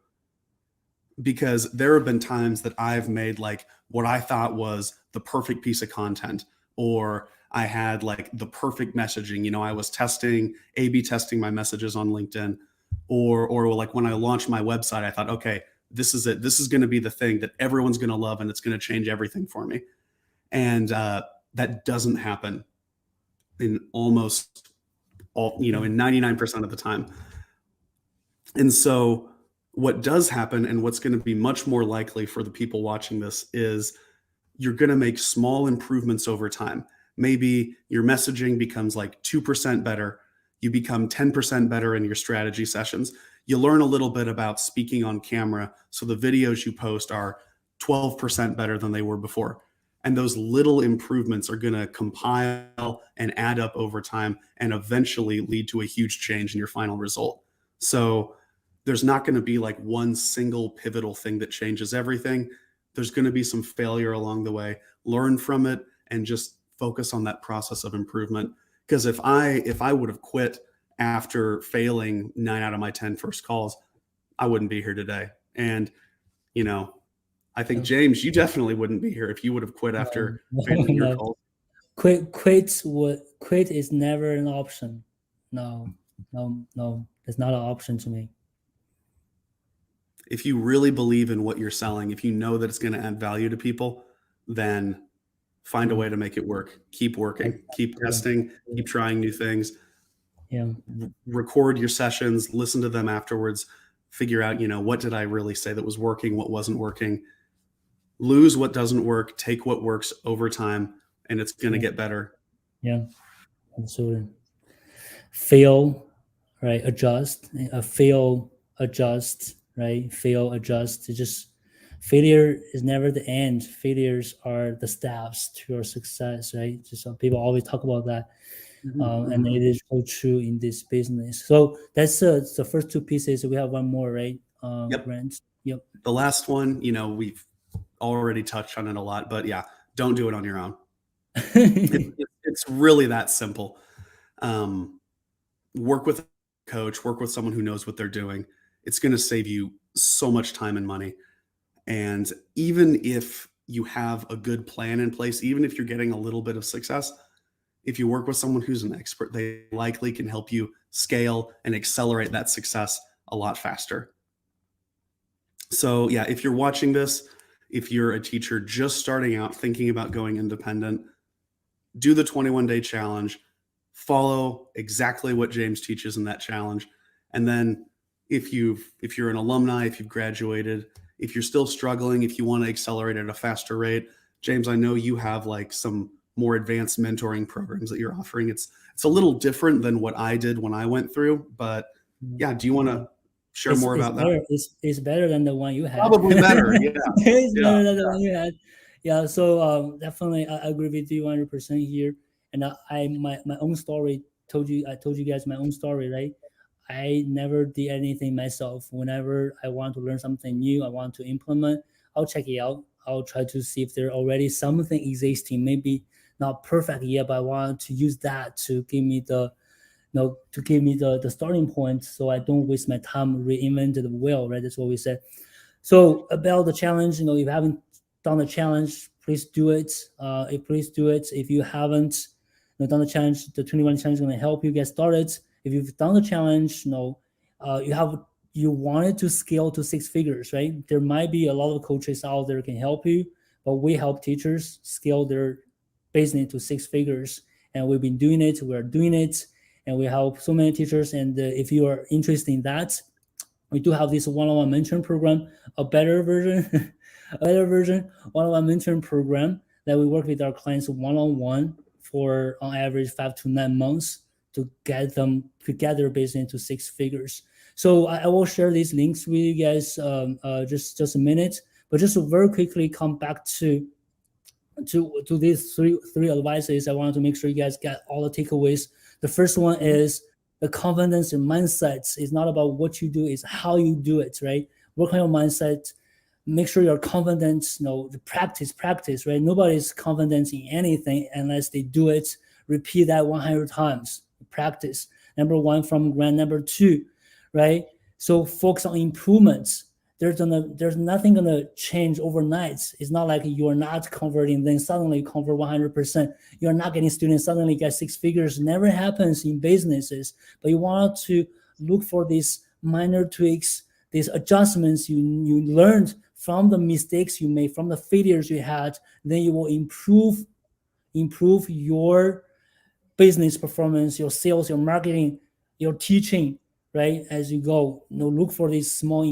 S1: Because there have been times that I've made, like, what I thought was the perfect piece of content, or I had, like, the perfect messaging. I was A/B testing my messages on LinkedIn, or like when I launched my website, I thought, okay, this is it. This is going to be the thing that everyone's going to love, and it's going to change everything for me. And that doesn't happen in almost all, in 99% of the time. And so what does happen, and what's going to be much more likely for the people watching this, is you're going to make small improvements over time. Maybe your messaging becomes like 2% better. You become 10% better in your strategy sessions. You learn a little bit about speaking on camera, so the videos you post are 12% better than they were before. And those little improvements are going to compile and add up over time and eventually lead to a huge change in your final result. So there's not going to be like one single pivotal thing that changes everything. There's going to be some failure along the way. Learn from it and just focus on that process of improvement. Because if I would have quit after failing 9 out of my 10 first calls, I wouldn't be here today. And, I think, James, you definitely wouldn't be here if you would have quit after failing your calls.
S2: Quit is never an option. No, it's not an option to me.
S1: If you really believe in what you're selling, if you know that it's going to add value to people, then find a way to make it work. Keep working, keep testing, keep trying new things.
S2: Yeah.
S1: Record your sessions, listen to them afterwards, figure out, what did I really say that was working, what wasn't working. Lose what doesn't work, take what works over time, and it's going to get better.
S2: Yeah, absolutely. Fail, right? Adjust. Fail, adjust, right? Fail, adjust. Failure is never the end. Failures are the steps to your success, right? Just people always talk about that. And it is so true in this business. So that's the first two pieces. We have one more, right?
S1: Yep.
S2: Grant? Yep.
S1: The last one, we've already touched on it a lot, but yeah, don't do it on your own. It's really that simple. Work with a coach, work with someone who knows what they're doing. It's going to save you so much time and money. And even if you have a good plan in place, even if you're getting a little bit of success, if you work with someone who's an expert, they likely can help you scale and accelerate that success a lot faster. So yeah, if you're watching this, if you're a teacher just starting out thinking about going independent, do the 21-day challenge, follow exactly what James teaches in that challenge. And then if you're an alumni, if you've graduated, if you're still struggling, if you want to accelerate at a faster rate, James, I know you have like some more advanced mentoring programs that you're offering. It's a little different than what I did when I went through, but yeah, do you want to share more about that?
S2: It's better than the one you had.
S1: Probably better, yeah.
S2: It's better than the one you had. Yeah, so definitely I agree with you 100% here. And my own story I told you guys my own story, right? I never did anything myself. Whenever I want to learn something new, I want to implement, I'll check it out. I'll try to see if there's already something existing, maybe not perfect yet, but I want to use that to give me the starting point, so I don't waste my time reinventing the wheel, right? That's what we said. So about the challenge, if you haven't done the challenge, please do it. Please do it. If you haven't done the challenge, the 21 challenge is going to help you get started. If you've done the challenge, you wanted to scale to 6 figures, right? There might be a lot of coaches out there can help you, but we help teachers scale their business to 6 figures, and we've been doing it. We're doing it. And we help so many teachers. And if you are interested in that, we do have this one-on-one mentoring program, a better version, one-on-one mentoring program that we work with our clients one-on-one for on average 5 to 9 months to get them to get their business to 6 figures. So I will share these links with you guys just a minute. But just to very quickly come back to these three advices, I wanted to make sure you guys get all the takeaways. The first one is the confidence and mindset is not about what you do, it's how you do it, right? Work on your mindset. Make sure you're confident. The practice, right? Nobody's confident in anything unless they do it. Repeat that 100 times. Practice. Number one from Grant. Number two, right? So focus on improvements. There's nothing gonna change overnight. It's not like you're not converting, then suddenly convert 100%. You're not getting students, suddenly get six figures. Never happens in businesses. But you want to look for these minor tweaks, these adjustments you learned from the mistakes you made, from the failures you had. Then you will improve your business performance, your sales, your marketing, your teaching, right? As you go, look for these small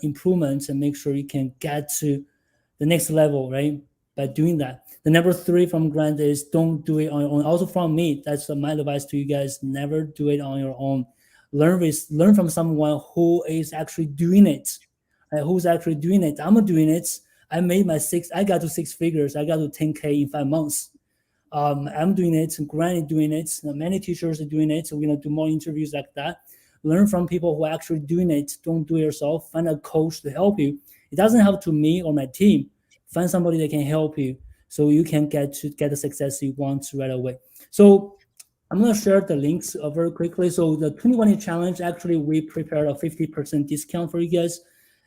S2: improvements and make sure you can get to the next level, right? By doing that. The number three from Grant is don't do it on your own. Also from me, that's my advice to you guys. Never do it on your own. Learn from someone who is actually doing it. Who's actually doing it? I'm doing it. I got to six figures. I got to 10K in 5 months. I'm doing it. Grant is doing it. Many teachers are doing it. So we're gonna do more interviews like that. Learn from people who are actually doing it. Don't do it yourself. Find a coach to help you. It doesn't have to me or my team. Find somebody that can help you so you can get the success you want right away. So I'm going to share the links very quickly. So the 21 challenge, actually, we prepared a 50% discount for you guys.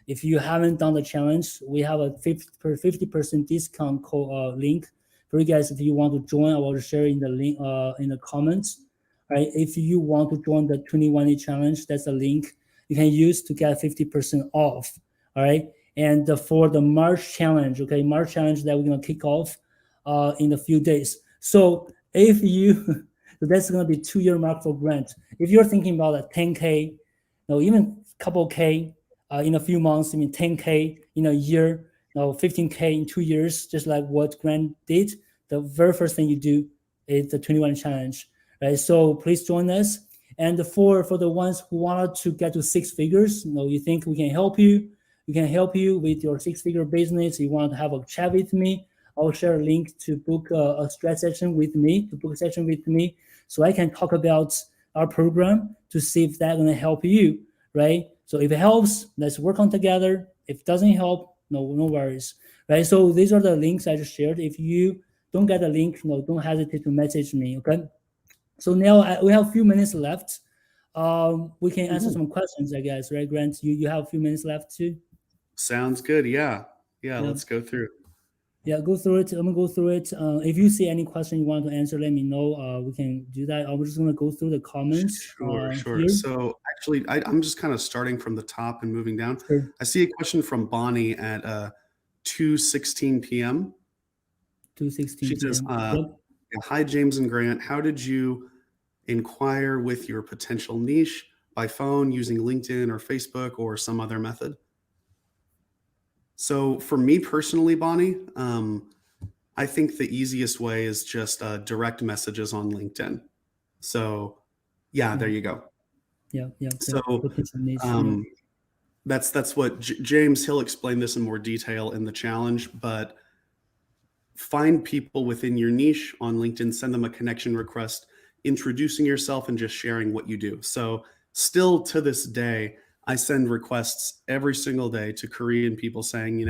S2: If you haven't done the challenge, we have a 50% discount code link for you guys. If you want to join, I will share in the link in the comments. Right? If you want to join the 21 challenge, that's a link you can use to get 50% off. All right. And for the March challenge, that we're going to kick off in a few days. So if you, so that's going to be 2-year mark for Grant. If you're thinking about a 10K, even a couple K in a few months, 10K in a year, 15K in 2 years, just like what Grant did, the very first thing you do is the 21 challenge. Right, so please join us. And for the ones who wanted to get to six figures, you think we can help you. We can help you with your six-figure business. You want to have a chat with me? I'll share a link to book a stretch session with me. So I can talk about our program to see if that's going to help you. Right. So if it helps, let's work on together. If it doesn't help, no worries. Right. So these are the links I just shared. If you don't get a link, don't hesitate to message me. Okay. So now we have a few minutes left. We can answer some questions, I guess, right, Grant? You have a few minutes left too.
S1: Sounds good. Yeah. Let's go through.
S2: Yeah, go through it. I'm gonna go through it. If you see any question you want to answer, let me know. We can do that. I'm just gonna go through the comments.
S1: Sure. Here. So actually, I'm just kind of starting from the top and moving down. Sure. I see a question from Bonnie at 2:16 p.m.
S2: 2:16.
S1: She says, "Hi, James and Grant. How did you inquire with your potential niche? By phone, using LinkedIn or Facebook, or some other method?" So for me personally, Bonnie, I think the easiest way is just direct messages on LinkedIn. So yeah, there you go.
S2: Yeah.
S1: So that's what James, he'll explain this in more detail in the challenge, but find people within your niche on LinkedIn, send them a connection request, introducing yourself and just sharing what you do. So still to this day, I send requests every single day to Korean people saying,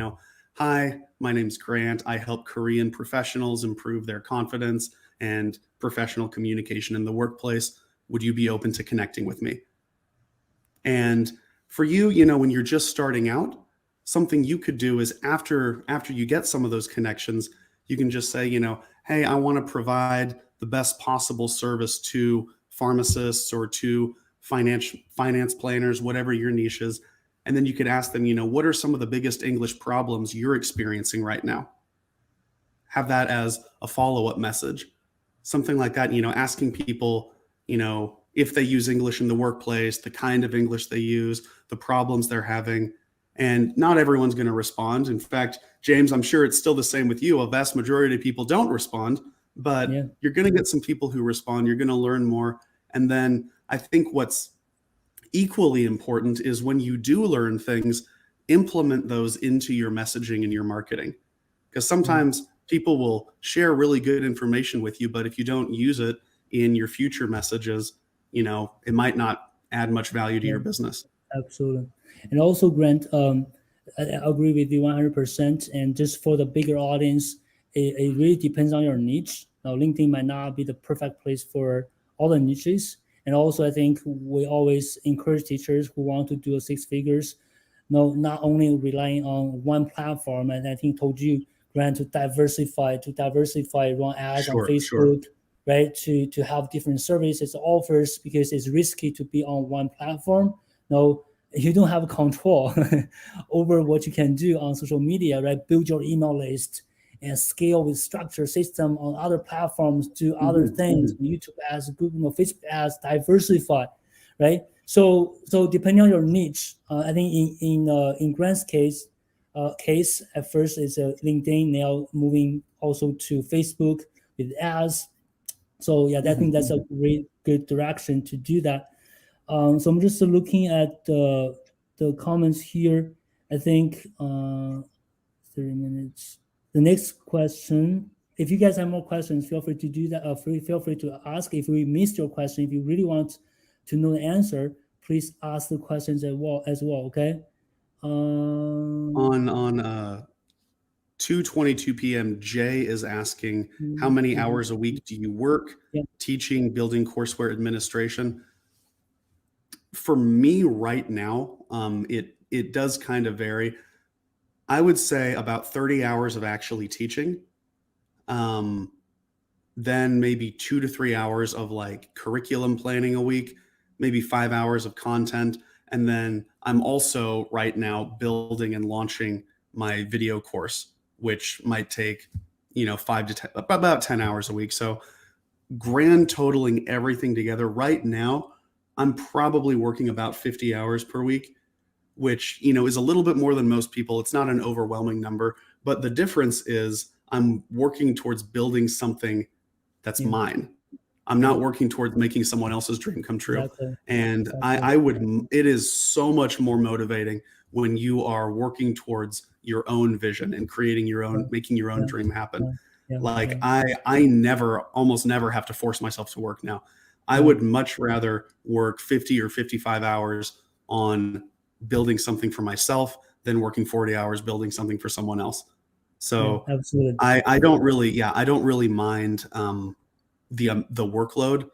S1: "Hi, my name's Grant. I help Korean professionals improve their confidence and professional communication in the workplace. Would you be open to connecting with me?" And for you, when you're just starting out, something you could do is after you get some of those connections, you can just say, "Hey, I want to provide the best possible service to pharmacists or to finance planners, whatever your niche is." And then you could ask them, "What are some of the biggest English problems you're experiencing right now?" Have that as a follow-up message. Something like that, asking people, if they use English in the workplace, the kind of English they use, the problems they're having. And not everyone's going to respond. In fact, James, I'm sure it's still the same with you. A vast majority of people don't respond, but you're going to get some people who respond. You're going to learn more. And then I think what's equally important is when you do learn things, implement those into your messaging and your marketing. Because sometimes people will share really good information with you, but if you don't use it in your future messages, it might not add much value to
S2: Yeah,
S1: your business.
S2: absolutely. And also, Grant, I agree with you 100%. And just for the bigger audience, it really depends on your niche. Now, LinkedIn might not be the perfect place for all the niches. And also, I think we always encourage teachers who want to do a six figures, no, not only relying on one platform. And I think told you, Grant, to diversify, run ads on
S1: Sure.
S2: Facebook, right? To have different services offers, because it's risky to be on one platform. No, you don't have control over what you can do on social media, right? Build your email list and scale with structure system on other platforms, do other things, YouTube ads, Google, Facebook ads, diversify, right? So depending on your niche, I think in Grant's case, at first is LinkedIn, now moving also to Facebook with ads. So yeah, I think that's a great good direction to do that. So I'm just looking at the comments here. I think 30 minutes. The next question. If you guys have more questions, feel free to do that. Feel free to ask. If we missed your question, if you really want to know the answer, please ask the questions as well. Okay.
S1: On 2:22 p.m., Jay is asking, how many hours a week do you work teaching, building courseware administration? For me right now, it does kind of vary. I would say about 30 hours of actually teaching. Then maybe 2 to 3 hours of like curriculum planning a week, maybe 5 hours of content. And then I'm also right now building and launching my video course, which might take, 5 to 10, about 10 hours a week. So grand totaling everything together right now, I'm probably working about 50 hours per week, which, is a little bit more than most people. It's not an overwhelming number, but the difference is I'm working towards building something that's mine. I'm not working towards making someone else's dream come true.
S2: Exactly.
S1: And it is so much more motivating when you are working towards your own vision and creating your own, making your own dream happen. I almost never have to force myself to work now. I would much rather work 50 or 55 hours on building something for myself than working 40 hours building something for someone else. So
S2: absolutely.
S1: I don't really mind the workload,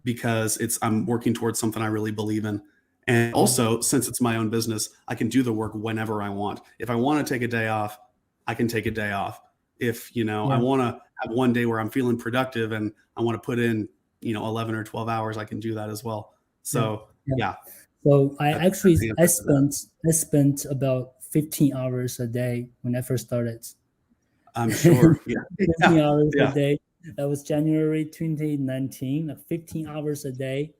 S1: because I'm working towards something I really believe in. And also, since it's my own business, I can do the work whenever I want. If I want to take a day off, I can take a day off. If, I want to have one day where I'm feeling productive and I want to put in, 11 or 12 hours, I can do that as well. So, yeah.
S2: So I spent about 15 hours a day when I first started.
S1: I'm sure. Yeah.
S2: 15 hours a day. That was January 2019, like 15 hours a day.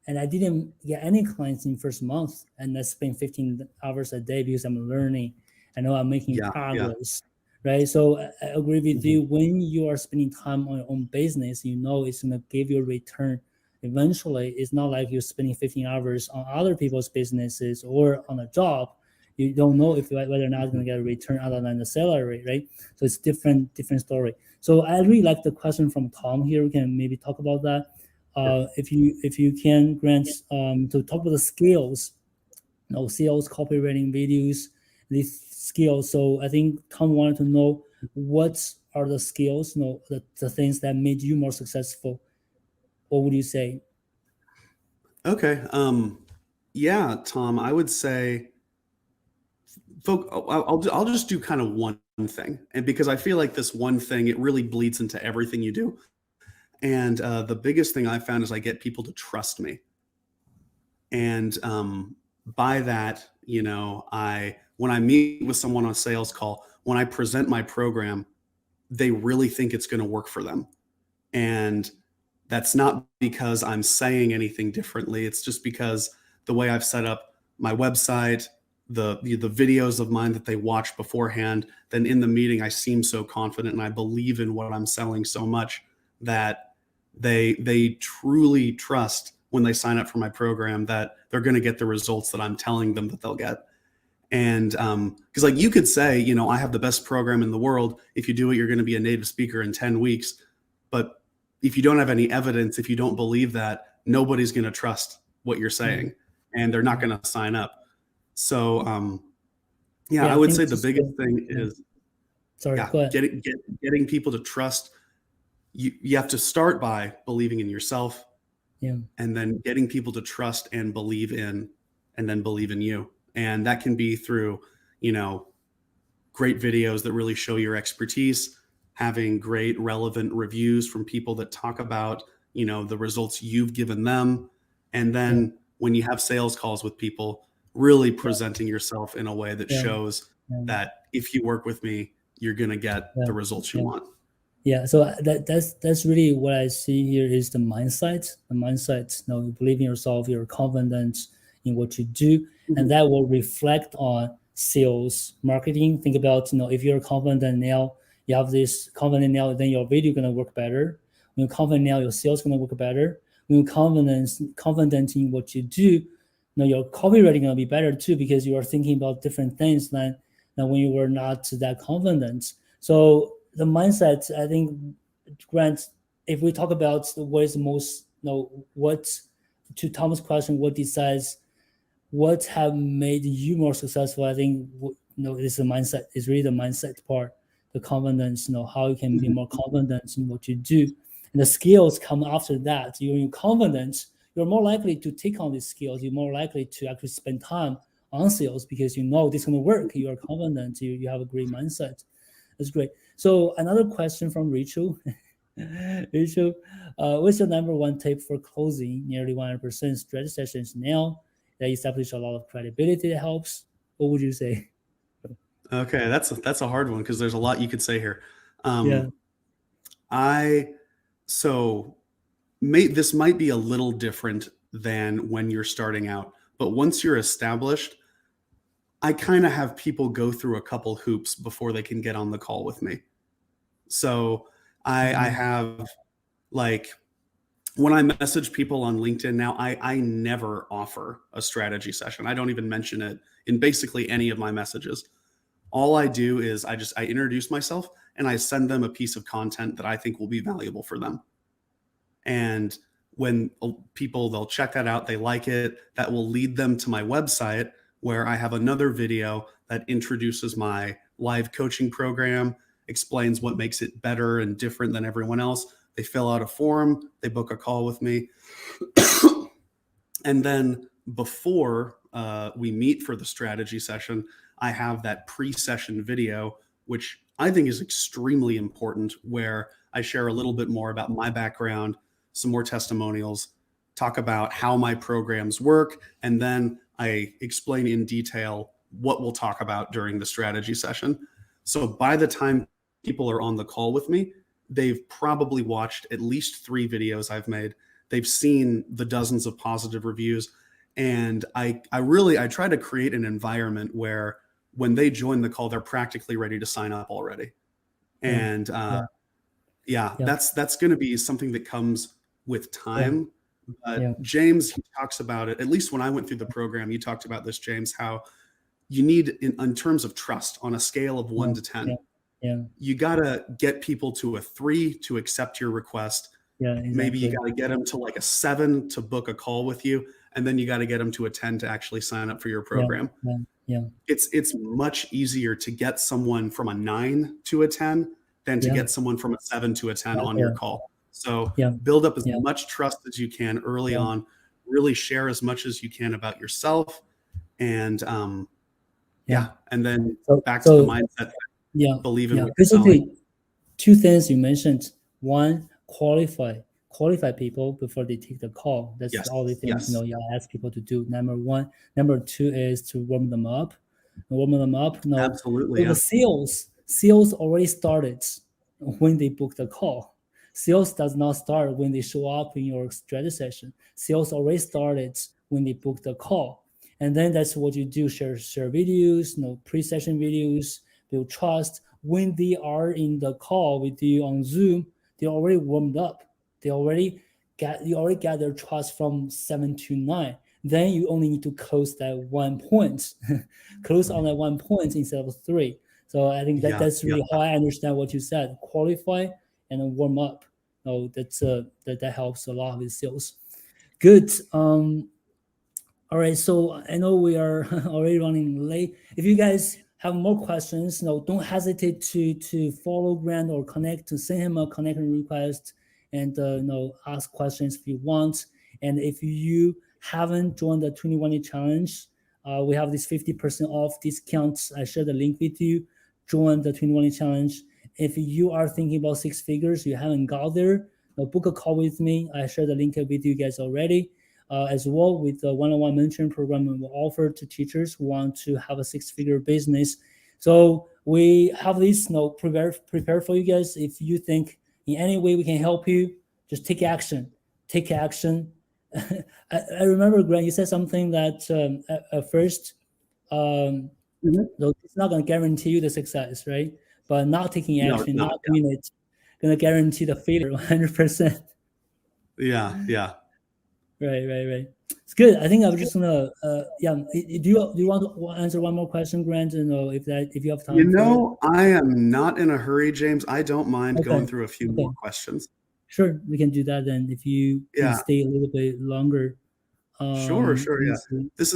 S2: And I didn't get any clients in first month. And I spent 15 hours a day because I'm learning. I know I'm making progress. Right. So I agree with you. When you are spending time on your own business, it's going to give you a return. Eventually, it's not like you're spending 15 hours on other people's businesses or on a job. You don't know whether or not it's going to get a return other than the salary, right? So it's different story. So I really like the question from Tom here. We can maybe talk about that. If you can, Grant, to talk about the skills, sales, copywriting, videos, these skills. So I think Tom wanted to know what are the skills, the things that made you more successful. What would you say?
S1: Okay. Yeah, Tom, I would say, I'll just do kind of one thing. And because I feel like this one thing, it really bleeds into everything you do. And the biggest thing I found is I get people to trust me. And by that, when I meet with someone on a sales call, when I present my program, they really think it's going to work for them. And that's not because I'm saying anything differently. It's just because the way I've set up my website, the videos of mine that they watch beforehand, then in the meeting, I seem so confident and I believe in what I'm selling so much that they truly trust when they sign up for my program that they're going to get the results that I'm telling them that they'll get. And because like you could say, you know, I have the best program in the world. If you do it, you're going to be a native speaker in 10 weeks. But if you don't have any evidence, if you don't believe that, nobody's going to trust what you're saying, and they're not going to sign up. So yeah, I would say the biggest thing is
S2: go ahead.
S1: Getting people to trust. You have to start by believing in yourself, and then getting people to trust and believe in you. And that can be through, you know, great videos that really show your expertise, having great relevant reviews from people that talk about, you know, the results you've given them. And then when you have sales calls with people, really presenting yourself in a way that shows that if you work with me, you're going to get the results you want.
S2: Yeah, so that's really what I see here is the mindset. The mindset, you know, you believe in yourself, you're confident in what you do, and that will reflect on sales, marketing. Think about, you know, if you're confident now, you have this confidence now, then your video gonna work better. When you're confident now, your sales gonna work better. When you're confident in what you do, you know, your copywriting gonna be better too, because you are thinking about different things than when you were not that confident. So the mindset, I think, Grant, if we talk about what is the most, you know, what, to Tom's question, what decides what have made you more successful, I think, you know, is the mindset, is really the mindset part, the confidence, you know, how you can be more confident in what you do. And the skills come after that. You're confident, you're more likely to take on these skills. You're more likely to actually spend time on sales because you know this is going to work. You are confident. You have a great mindset. That's great. So another question from Rachel. Rachel, what's your number one tip for closing nearly 100% strategy sessions now that establish a lot of credibility that helps? What would you say?
S1: Okay, that's a hard one because there's a lot you could say here. This might be a little different than when you're starting out, but once you're established, I kind of have people go through a couple hoops before they can get on the call with me. So I have, like, when I message people on LinkedIn now, I never offer a strategy session. I don't even mention it in basically any of my messages. All I do is I introduce myself and I send them a piece of content that I think will be valuable for them. And when people, they'll check that out, they like it, that will lead them to my website where I have another video that introduces my live coaching program, explains what makes it better and different than everyone else. They fill out a form, they book a call with me. And then before we meet for the strategy session, I have that pre-session video, which I think is extremely important, where I share a little bit more about my background, some more testimonials, talk about how my programs work, and then I explain in detail what we'll talk about during the strategy session. So by the time people are on the call with me, they've probably watched at least 3 videos I've made. They've seen the dozens of positive reviews. And I try to create an environment where when they join the call, they're practically ready to sign up already. And that's going to be something that comes with time. But James, he talks about it, at least when I went through the program, you talked about this, James, how you need, in terms of trust, on a scale of 1 to 10, you got to get people to a 3 to accept your request. Exactly. Maybe you got to get them to like a 7 to book a call with you. And then you got to get them to a 10 to actually sign up for your program. It's much easier to get someone from a 9 to a 10 than to get someone from a 7 to a 10 on your call. So build up as much trust as you can early on, really share as much as you can about yourself. And and then back to the mindset. Believe in
S2: basically 2 things you mentioned. One, qualify people before they take the call. That's all the things you ask people to do. Number 1. Number 2 is to warm them up.
S1: Absolutely.
S2: The sales already started when they book the call. Sales does not start when they show up in your strategy session. Sales already started when they book the call. And then that's what you do, share videos, pre-session videos, build trust. When they are in the call with you on Zoom, they're already warmed up. You already got their trust from 7 to 9. then you only need to close that 1 point, close on that 1 point instead of 3. So I think that
S1: Yeah,
S2: that's
S1: yeah.
S2: really how I understand what you said: qualify and then warm up. So that helps a lot with sales. Good. All right, so I know we are already running late. If you guys have more questions, don't hesitate to follow Grant or connect to send him a connection request, and ask questions if you want. And if you haven't joined the 21 challenge, we have this 50% off discounts. I share the link with you. Join the 21 challenge. If you are thinking about six figures, you haven't got there, book a call with me. I share the link with you guys already. As well, with the one-on-one mentoring program we will offer to teachers who want to have a six-figure business. So we have this prepare for you guys. If you think in any way we can help you, just take action. Take action. I remember, Grant, you said something that at first, it's not going to guarantee you the success, right? But not taking
S1: No, it's
S2: action,
S1: not.
S2: not doing it, going to guarantee the failure 100%.
S1: Yeah, yeah.
S2: Right. It's good. I think I was just gonna, yeah. Do you want to answer one more question, Grant? If you have
S1: You
S2: time for it.
S1: know, I am not in a hurry, James. I don't mind
S2: Okay.
S1: going through a few
S2: Okay.
S1: more questions.
S2: Sure, we can do that then. If you can
S1: Yeah,
S2: stay a little bit longer.
S1: sure, sure,
S2: Let me
S1: yeah.
S2: see.
S1: This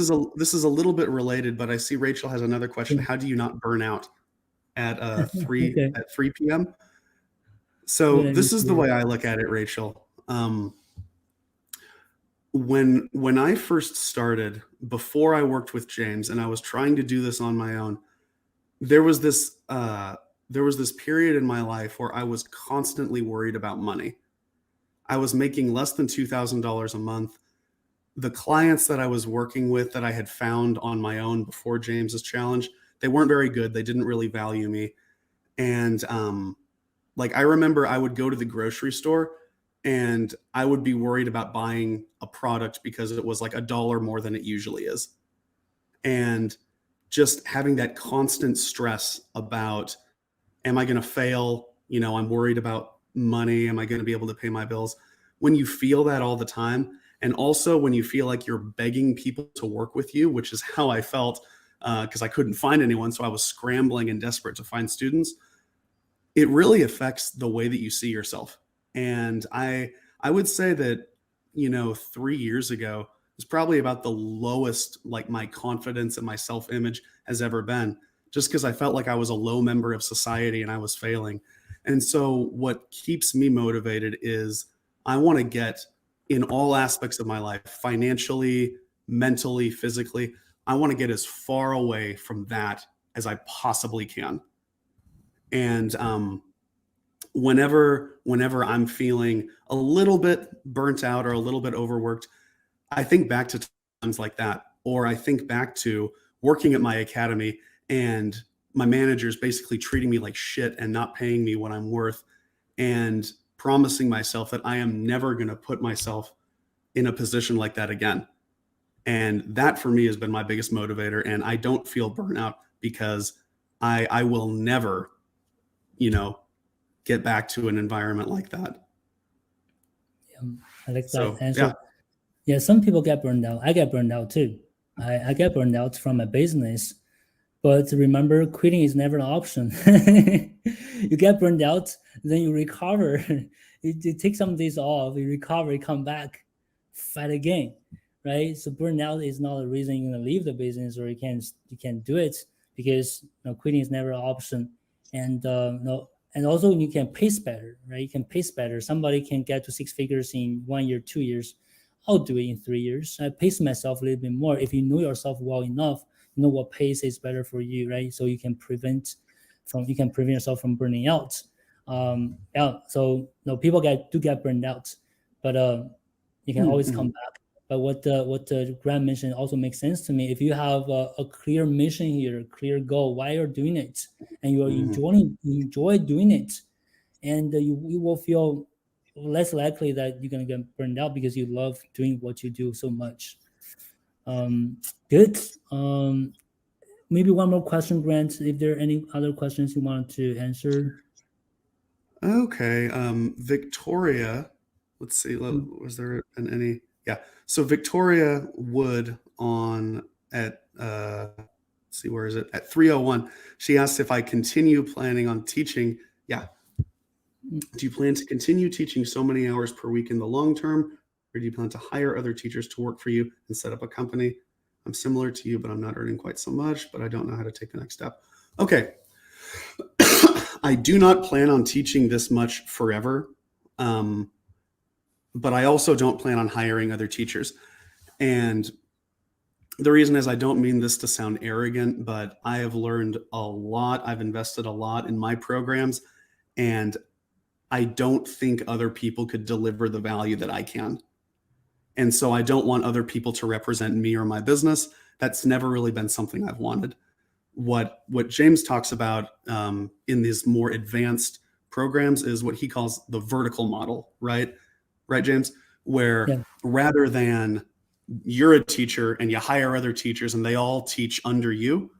S1: is a little bit related, but I see Rachel has another question.
S2: Okay.
S1: How do you not burn out at 3
S2: Okay.
S1: at 3 p.m.? So
S2: Let me
S1: this is the
S2: see.
S1: way I look at it, Rachel. When I first started, before I worked with James, and I was trying to do this on my own, there was this period in my life where I was constantly worried about money. I was making less than $2,000 a month. The clients that I was working with that I had found on my own before James's challenge, they weren't very good. They didn't really value me. And like I remember I would go to the grocery store and I would be worried about buying a product because it was like $1 more than it usually is. And just having that constant stress about, am I going to fail? I'm worried about money. Am I going to be able to pay my bills? When you feel that all the time, and also when you feel like you're begging people to work with you, which is how I felt because I couldn't find anyone. So I was scrambling and desperate to find students. It really affects the way that you see yourself. And I would say that 3 years ago is probably about the lowest like my confidence and my self-image has ever been, just because I felt like I was a low member of society and I was failing. And so what keeps me motivated is I want to get in all aspects of my life, financially, mentally, physically. I want to get as far away from that as I possibly can. And whenever I'm feeling a little bit burnt out or a little bit overworked, I think back to times like that, or I think back to working at my academy and my managers basically treating me like shit and not paying me what I'm worth, and promising myself that I am never going to put myself in a position like that again. And that for me has been my biggest motivator. And I don't feel burnout because I will never, get back to an environment like that.
S2: I like that
S1: So
S2: answer.
S1: yeah.
S2: Yeah, some people get burned out. I get burned out too. I get burned out from my business. But remember, quitting is never an option. You get burned out, then you recover. You take some days off, you recover, you come back, fight again, right? So burnout is not a reason you're gonna leave the business or you can't do it, because quitting is never an option. And no, and also you can pace better, right? You can pace better. Somebody can get to six figures in 1 year, 2 years. I'll do it in 3 years. I pace myself a little bit more. If you know yourself well enough, you know what pace is better for you, right? So you can prevent yourself from burning out. Yeah. So people do get burned out, but you can always come back. But what Grant mentioned also makes sense to me. If you have a clear mission here, a clear goal, why you're doing it, and you are enjoy doing it, and you will feel less likely that you're gonna get burned out because you love doing what you do so much. Good. Maybe one more question, Grant. If there are any other questions you want to answer.
S1: Okay. Victoria, let's see. Was there any? Yeah. So Victoria Wood at let's see, where is it? At 301, she asked if I continue planning on teaching. Yeah. Do you plan to continue teaching so many hours per week in the long term, or do you plan to hire other teachers to work for you and set up a company? I'm similar to you, but I'm not earning quite so much, but I don't know how to take the next step. Okay. I do not plan on teaching this much forever. But I also don't plan on hiring other teachers. And the reason is, I don't mean this to sound arrogant, but I have learned a lot. I've invested a lot in my programs, and I don't think other people could deliver the value that I can. And so I don't want other people to represent me or my business. That's never really been something I've wanted. What James talks about in these more advanced programs is what he calls the vertical model, right? Right, James? Where rather than you're a teacher and you hire other teachers and they all teach under you,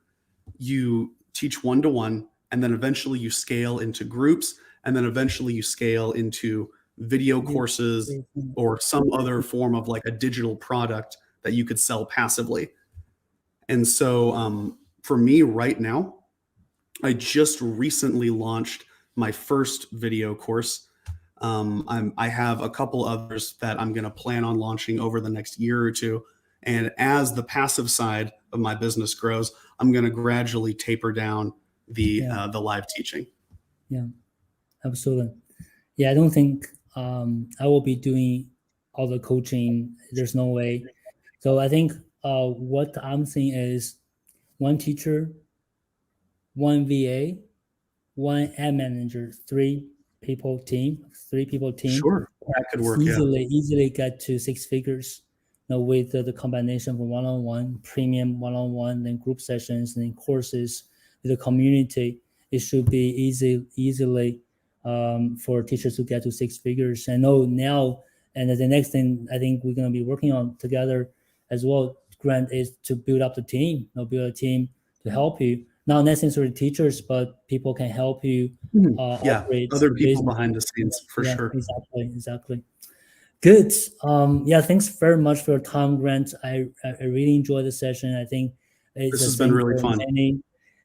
S1: you teach one-to-one, and then eventually you scale into groups, and then eventually you scale into video courses or some other form of like a digital product that you could sell passively. And so for me right now, I just recently launched my first video course. I have a couple others that I'm going to plan on launching over the next year or two. And as the passive side of my business grows, I'm going to gradually taper down the live teaching.
S2: Yeah, absolutely. Yeah, I don't think I will be doing all the coaching. There's no way. So I think what I'm seeing is one teacher, one VA, one ad manager, three people team.
S1: Sure, that could work.
S2: Easily get to six figures. With the combination of one-on-one, premium one-on-one, then group sessions, then courses with the community, it should be easily for teachers to get to six figures. I know now, and the next thing I think we're going to be working on together as well, Grant, is to build up the team. Build a team to help you. Not necessarily teachers, but people can help you operate
S1: other people
S2: business
S1: behind the scenes for sure.
S2: Exactly. Good. Thanks very much for your time, Grant. I really enjoyed the session. I think
S1: this has been really fun.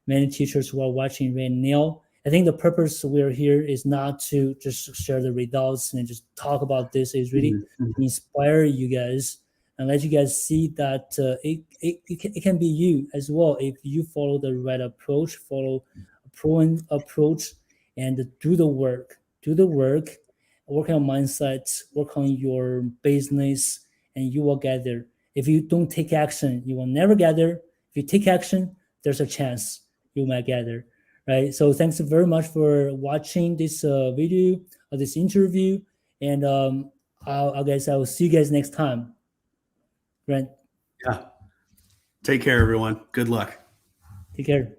S2: Many teachers who are watching right now. I think the purpose we're here is not to just share the results and just talk about this. It's really inspire you guys and let you guys see that it can be you as well if you follow the right approach, follow a proven approach, and do the work. Work on mindset, work on your business, and you will get there. If you don't take action, you will never get there. If you take action, there's a chance you might get there, right? So thanks very much for watching this video or this interview, and I guess I will see you guys next time. Right?
S1: Yeah. Take care, everyone. Good luck.
S2: Take care.